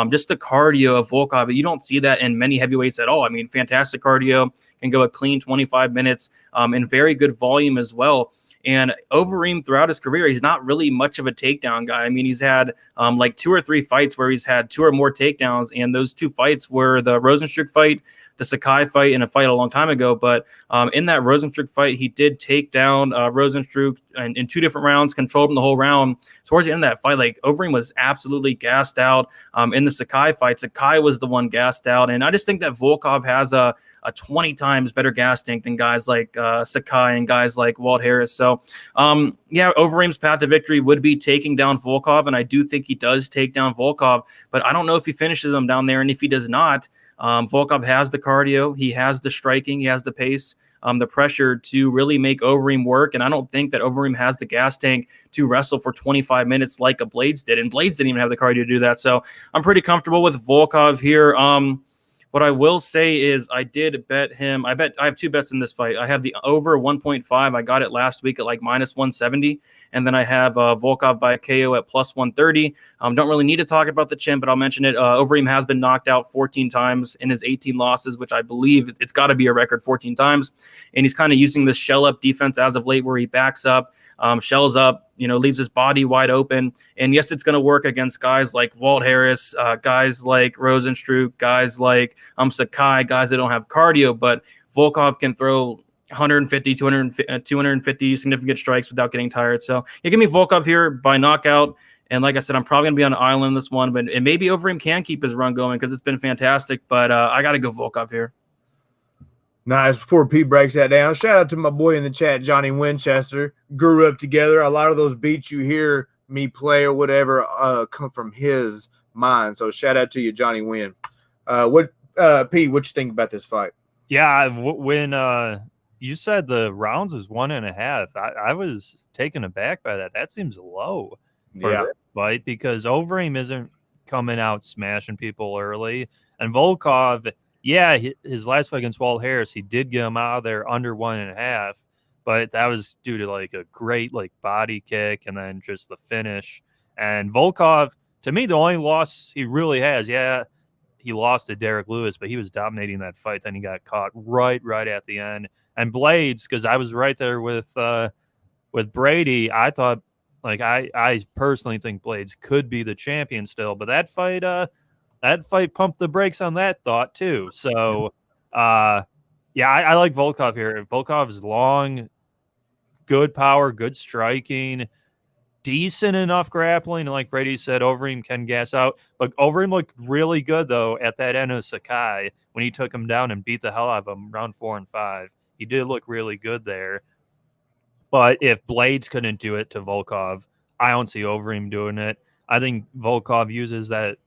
just the cardio of Volkov, you don't see that in many heavyweights at all. I mean, fantastic cardio, can go a clean 25 minutes, and very good volume as well. And Overeem, throughout his career, he's not really much of a takedown guy. I mean, he's had like 2 or 3 fights where he's had 2 or more takedowns, and those 2 fights were the Rosenstruck fight, the Sakai fight, and a fight a long time ago. But in that Rosenstruck fight, he did take down Rosenstruck in 2 different rounds, controlled him the whole round. Towards the end of that fight, like Overeem was absolutely gassed out. In the Sakai fight, Sakai was the one gassed out. And I just think that Volkov has a 20 times better gas tank than guys like Sakai and guys like Walt Harris. So, yeah, Overeem's path to victory would be taking down Volkov, and I do think he does take down Volkov, but I don't know if he finishes him down there, and if he does not, Volkov has the cardio, he has the striking, he has the pace, the pressure to really make Overeem work, and I don't think that Overeem has the gas tank to wrestle for 25 minutes like a Blaydes did, and Blaydes didn't even have the cardio to do that, so I'm pretty comfortable with Volkov here. What I will say is I did bet him. I have 2 bets in this fight. I have the over 1.5. I got it last week at like minus 170. And then I have Volkov by KO at plus 130. Don't really need to talk about the chin, but I'll mention it. Overeem has been knocked out 14 times in his 18 losses, which I believe it's got to be a record 14 times. And he's kind of using this shell up defense as of late where he backs up, shells up, leaves his body wide open. And yes, it's going to work against guys like Walt Harris, guys like Rosenstruck, guys like Sakai, guys that don't have cardio, but Volkov can throw 150, 250 significant strikes without getting tired. So you give me Volkov here by knockout. And like I said, I'm probably going to be on an island this one, but and maybe Overeem can keep his run going because it's been fantastic. But I got to go Volkov here. Nice. Before Pete breaks that down, shout out to my boy in the chat, Johnny Winchester. Grew up together. A lot of those beats you hear me play or whatever come from his mind. So shout out to you, Johnny Win. Pete, what you think about this fight? Yeah, when you said the rounds was 1.5, I was taken aback by that. That seems low for this fight because Overeem isn't coming out smashing people early. And Volkov, yeah, his last fight against Walt Harris, he did get him out of there under 1.5, but that was due to like a great like body kick and then just the finish. And Volkov, to me, the only loss he really has, he lost to Derek Lewis, but he was dominating that fight. Then he got caught right at the end. And Blaydes, because I was right there with Brady, I thought Like I personally think Blades could be the champion still, but that fight pumped the brakes on that thought too. So yeah, I like Volkov here. Volkov is long, good power, good striking, decent enough grappling. And like Brady said, Overeem can gas out. But Overeem looked really good, though, at that end of Sakai when he took him down and beat the hell out of him round 4 and 5. He did look really good there. But if Blades couldn't do it to Volkov, I don't see Overeem doing it. I think Volkov uses that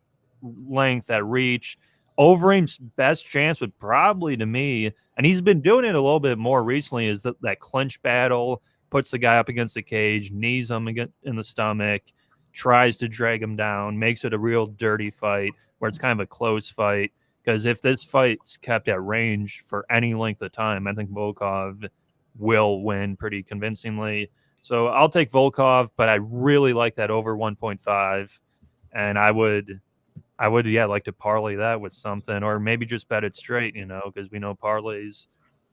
length, that reach. Overeem's best chance would probably, to me, and he's been doing it a little bit more recently, is that clinch battle, puts the guy up against the cage, knees him in the stomach, tries to drag him down, makes it a real dirty fight where it's kind of a close fight. Because if this fight's kept at range for any length of time, I think Volkov will win pretty convincingly. So I'll take Volkov, but I really like that over 1.5, and I would like to parlay that with something, or maybe just bet it straight, because we know parlays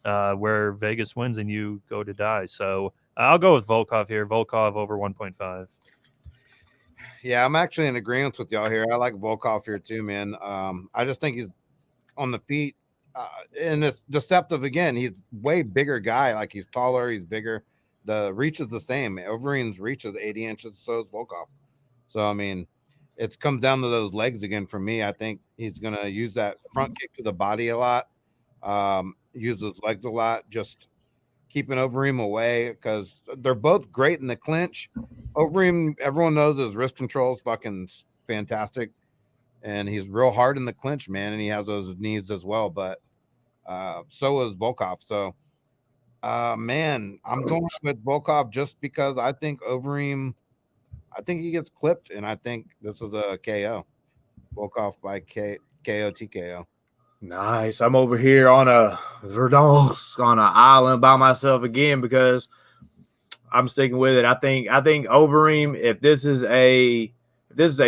where Vegas wins and you go to die. So I'll go with Volkov here. Volkov over 1.5. Yeah, I'm actually in agreement with y'all here. I like Volkov here too, man. I just think he's on the feet and it's deceptive again. He's way bigger guy. Like, he's taller, he's bigger. The reach is the same. Overeem's reach is 80 inches, so is Volkov. So, I mean, it comes down to those legs again for me. I think he's going to use that front kick to the body a lot, use his legs a lot, just keeping Overeem away because they're both great in the clinch. Overeem, everyone knows his wrist control is fucking fantastic, and he's real hard in the clinch, man, and he has those knees as well, but so is Volkov. So, man, I'm going with Volkov just because I think Overeem, I think he gets clipped, and I think this is a KO. Volkov by KO TKO. Nice. I'm over here on a Verdance on an island by myself again because I'm sticking with it. I think Overeem, if this is a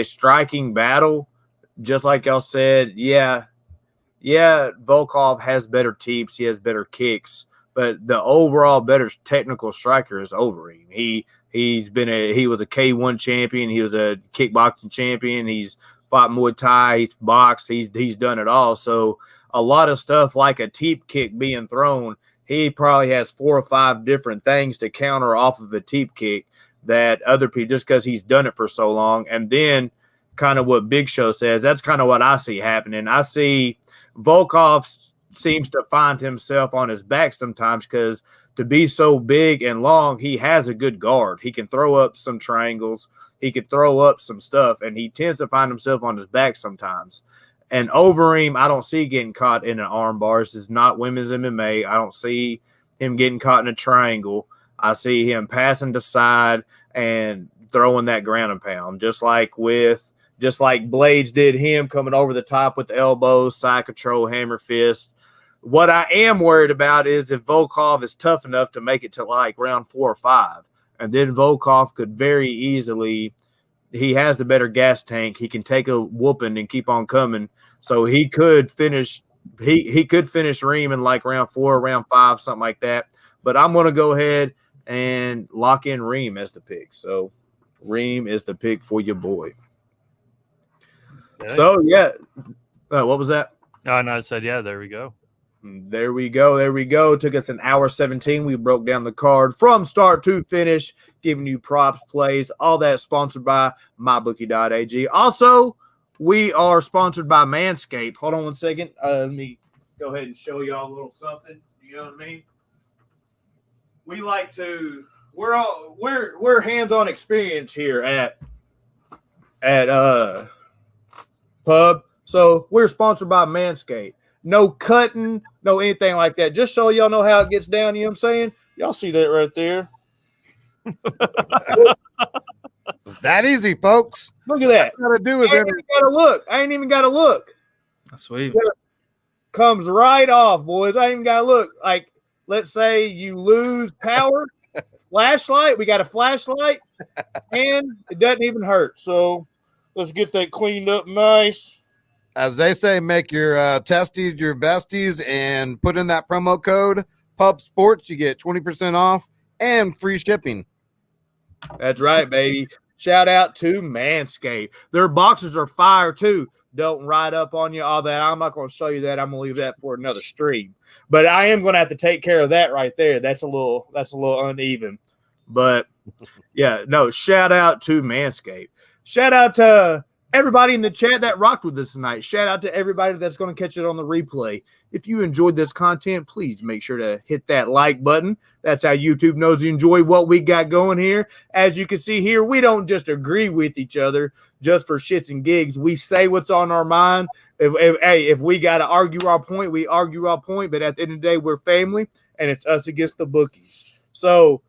striking battle, just like y'all said, yeah, Volkov has better teeps, he has better kicks, but the overall better technical striker is Overeem. He was a K1 champion, he was a kickboxing champion, he's fought Muay Thai, he's boxed, he's done it all. So a lot of stuff like a teep kick being thrown, he probably has 4 or 5 different things to counter off of a teep kick that other people, just because he's done it for so long. And then kind of what Big Show says, that's kind of what I see happening. I see Volkov seems to find himself on his back sometimes because to be so big and long, he has a good guard. He can throw up some triangles. He could throw up some stuff, and he tends to find himself on his back sometimes. And Overeem, I don't see getting caught in an arm bar. This is not women's MMA. I don't see him getting caught in a triangle. I see him passing to side and throwing that ground and pound, just like Blades did him, coming over the top with the elbows, side control, hammer fist. What I am worried about is if Volkov is tough enough to make it to like round 4 or 5. And then Volkov could very easily, he has the better gas tank. He can take a whooping and keep on coming. So he could finish Reem in like round 4, round 5, something like that. But I'm going to go ahead and lock in Reem as the pick. So Reem is the pick for your boy. Okay. So, yeah. What was that? Oh, no, I said, yeah, there we go. There we go. Took us an hour 17. We broke down the card from start to finish, giving you props, plays, all that sponsored by mybookie.ag. Also, we are sponsored by Manscaped. Hold on one second. Let me go ahead and show y'all a little something. You know what I mean? We like to we're hands-on experience here at Pub. So we're sponsored by Manscaped. No cutting, no anything like that. Just so y'all know how it gets down, you know what I'm saying? Y'all see that right there. It's that easy, folks. Look at that. Got to do with I it. ain't even got to look. That's sweet. Comes right off, boys. I ain't even got to look. Like, let's say you lose power, flashlight. We got a flashlight, and it doesn't even hurt. So let's get that cleaned up nice. As they say, make your testes your besties and put in that promo code Pub Sports. You get 20% off and free shipping. That's right, baby. Shout out to Manscaped. Their boxers are fire too. Don't ride up on you, all that. I'm not going to show you that. I'm going to leave that for another stream. But I am going to have to take care of that right there. That's a little uneven. But yeah, no, shout out to Manscaped. Shout out to everybody in the chat that rocked with us tonight. Shout out to everybody that's going to catch it on the replay. If you enjoyed this content, please make sure to hit that like button. That's how YouTube knows you enjoy what we got going here. As you can see here, we don't just agree with each other just for shits and gigs. We say what's on our mind. If we got to argue our point, we argue our point. But at the end of the day, we're family, and it's us against the bookies. So,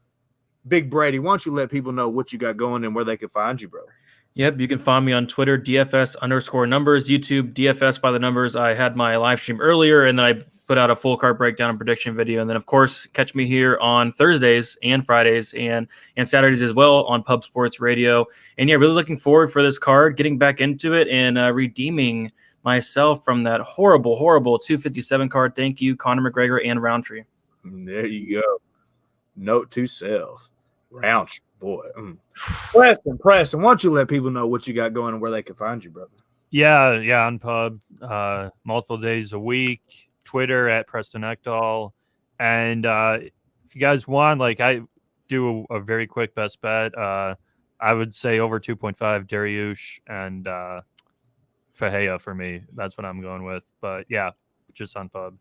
Big Brady, why don't you let people know what you got going and where they can find you, brother? Yep, you can find me on Twitter, DFS_numbers, YouTube, DFS by the numbers. I had my live stream earlier, and then I put out a full card breakdown and prediction video. And then, of course, catch me here on Thursdays and Fridays and Saturdays as well on Pub Sports Radio. And, yeah, really looking forward for this card, getting back into it and redeeming myself from that horrible 257 card. Thank you, Conor McGregor and Roundtree. There you go. Note to self. Roundtree, boy. Preston, why don't you let people know what you got going and where they can find you, brother? Yeah, on Pub, multiple days a week. Twitter at Preston Ekdahl. And if you guys want, like, I do a very quick best bet. I would say over 2.5 Dariush and Ferreira for me. That's what I'm going with. But yeah, just on Pub.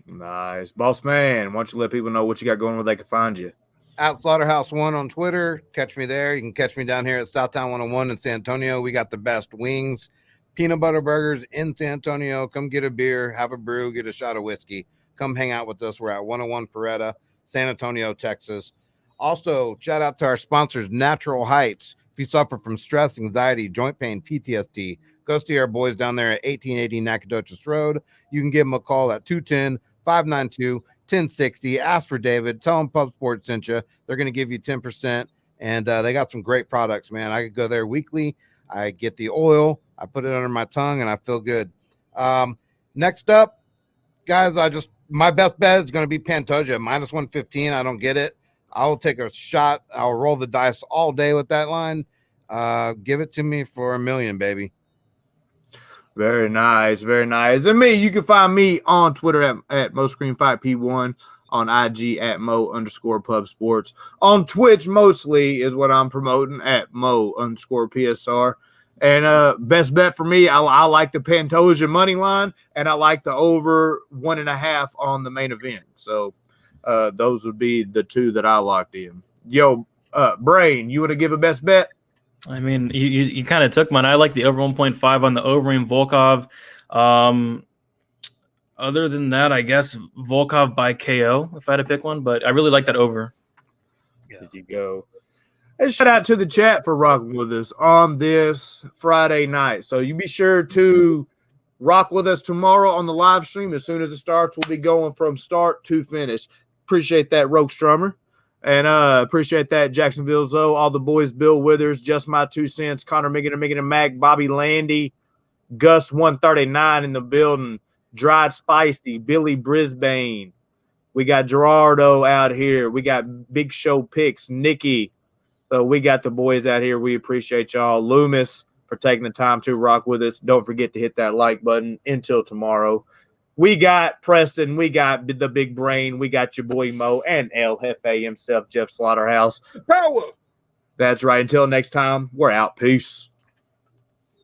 Nice. Boss man, why don't you let people know what you got going where they can find you? At Slaughterhouse1 on Twitter. Catch me there. You can catch me down here at Southtown 101 in San Antonio. We got the best wings, peanut butter burgers in San Antonio. Come get a beer, have a brew, get a shot of whiskey. Come hang out with us. We're at 101 Peretta, San Antonio, Texas. Also, shout out to our sponsors, Natural Heights. If you suffer from stress, anxiety, joint pain, PTSD, go see our boys down there at 1880 Nacogdoches Road. You can give them a call at 210-592-1060. Ask for David. Tell them Pub Sports sent you. They're going to give you 10%. And they got some great products, man. I could go there weekly. I get the oil. I put it under my tongue, and I feel good. Next up, guys, my best bet is going to be Pantoja, minus 115. I don't get it. I'll take a shot. I'll roll the dice all day with that line. Give it to me for $1 million, baby. Very nice, very nice. And me, you can find me on Twitter at MoScreen5P1, on IG at Mo_Pub Sports. On Twitch, mostly is what I'm promoting at Mo_PSR. And best bet for me, I like the Pantoja money line, and I like the over 1.5 on the main event. So those would be the two that I locked in. Yo, Brain, you want to give a best bet? I mean, you kind of took mine. I like the over 1.5 on the Overeem Volkov. Other than that, I guess Volkov by KO if I had to pick one, but I really like that over. There you go. And shout out to the chat for rocking with us on this Friday night. So you be sure to rock with us tomorrow on the live stream. As soon as it starts, we'll be going from start to finish. Appreciate that, Rogue Strummer. And appreciate that, Jacksonville Zoe, all the boys, Bill Withers, Just My 2 Cents, Connor Miggin and Mac, Bobby Landy, Gus 139 in the building, Dried Spicy, Billy Brisbane. We got Gerardo out here. We got Big Show Picks, Nikki. So we got the boys out here. We appreciate y'all. Loomis for taking the time to rock with us. Don't forget to hit that like button. Until tomorrow. We got Preston. We got the Big Brain. We got your boy Mo and El Jefe himself, Jeff Slaughterhouse. Power. That's right. Until next time, we're out. Peace.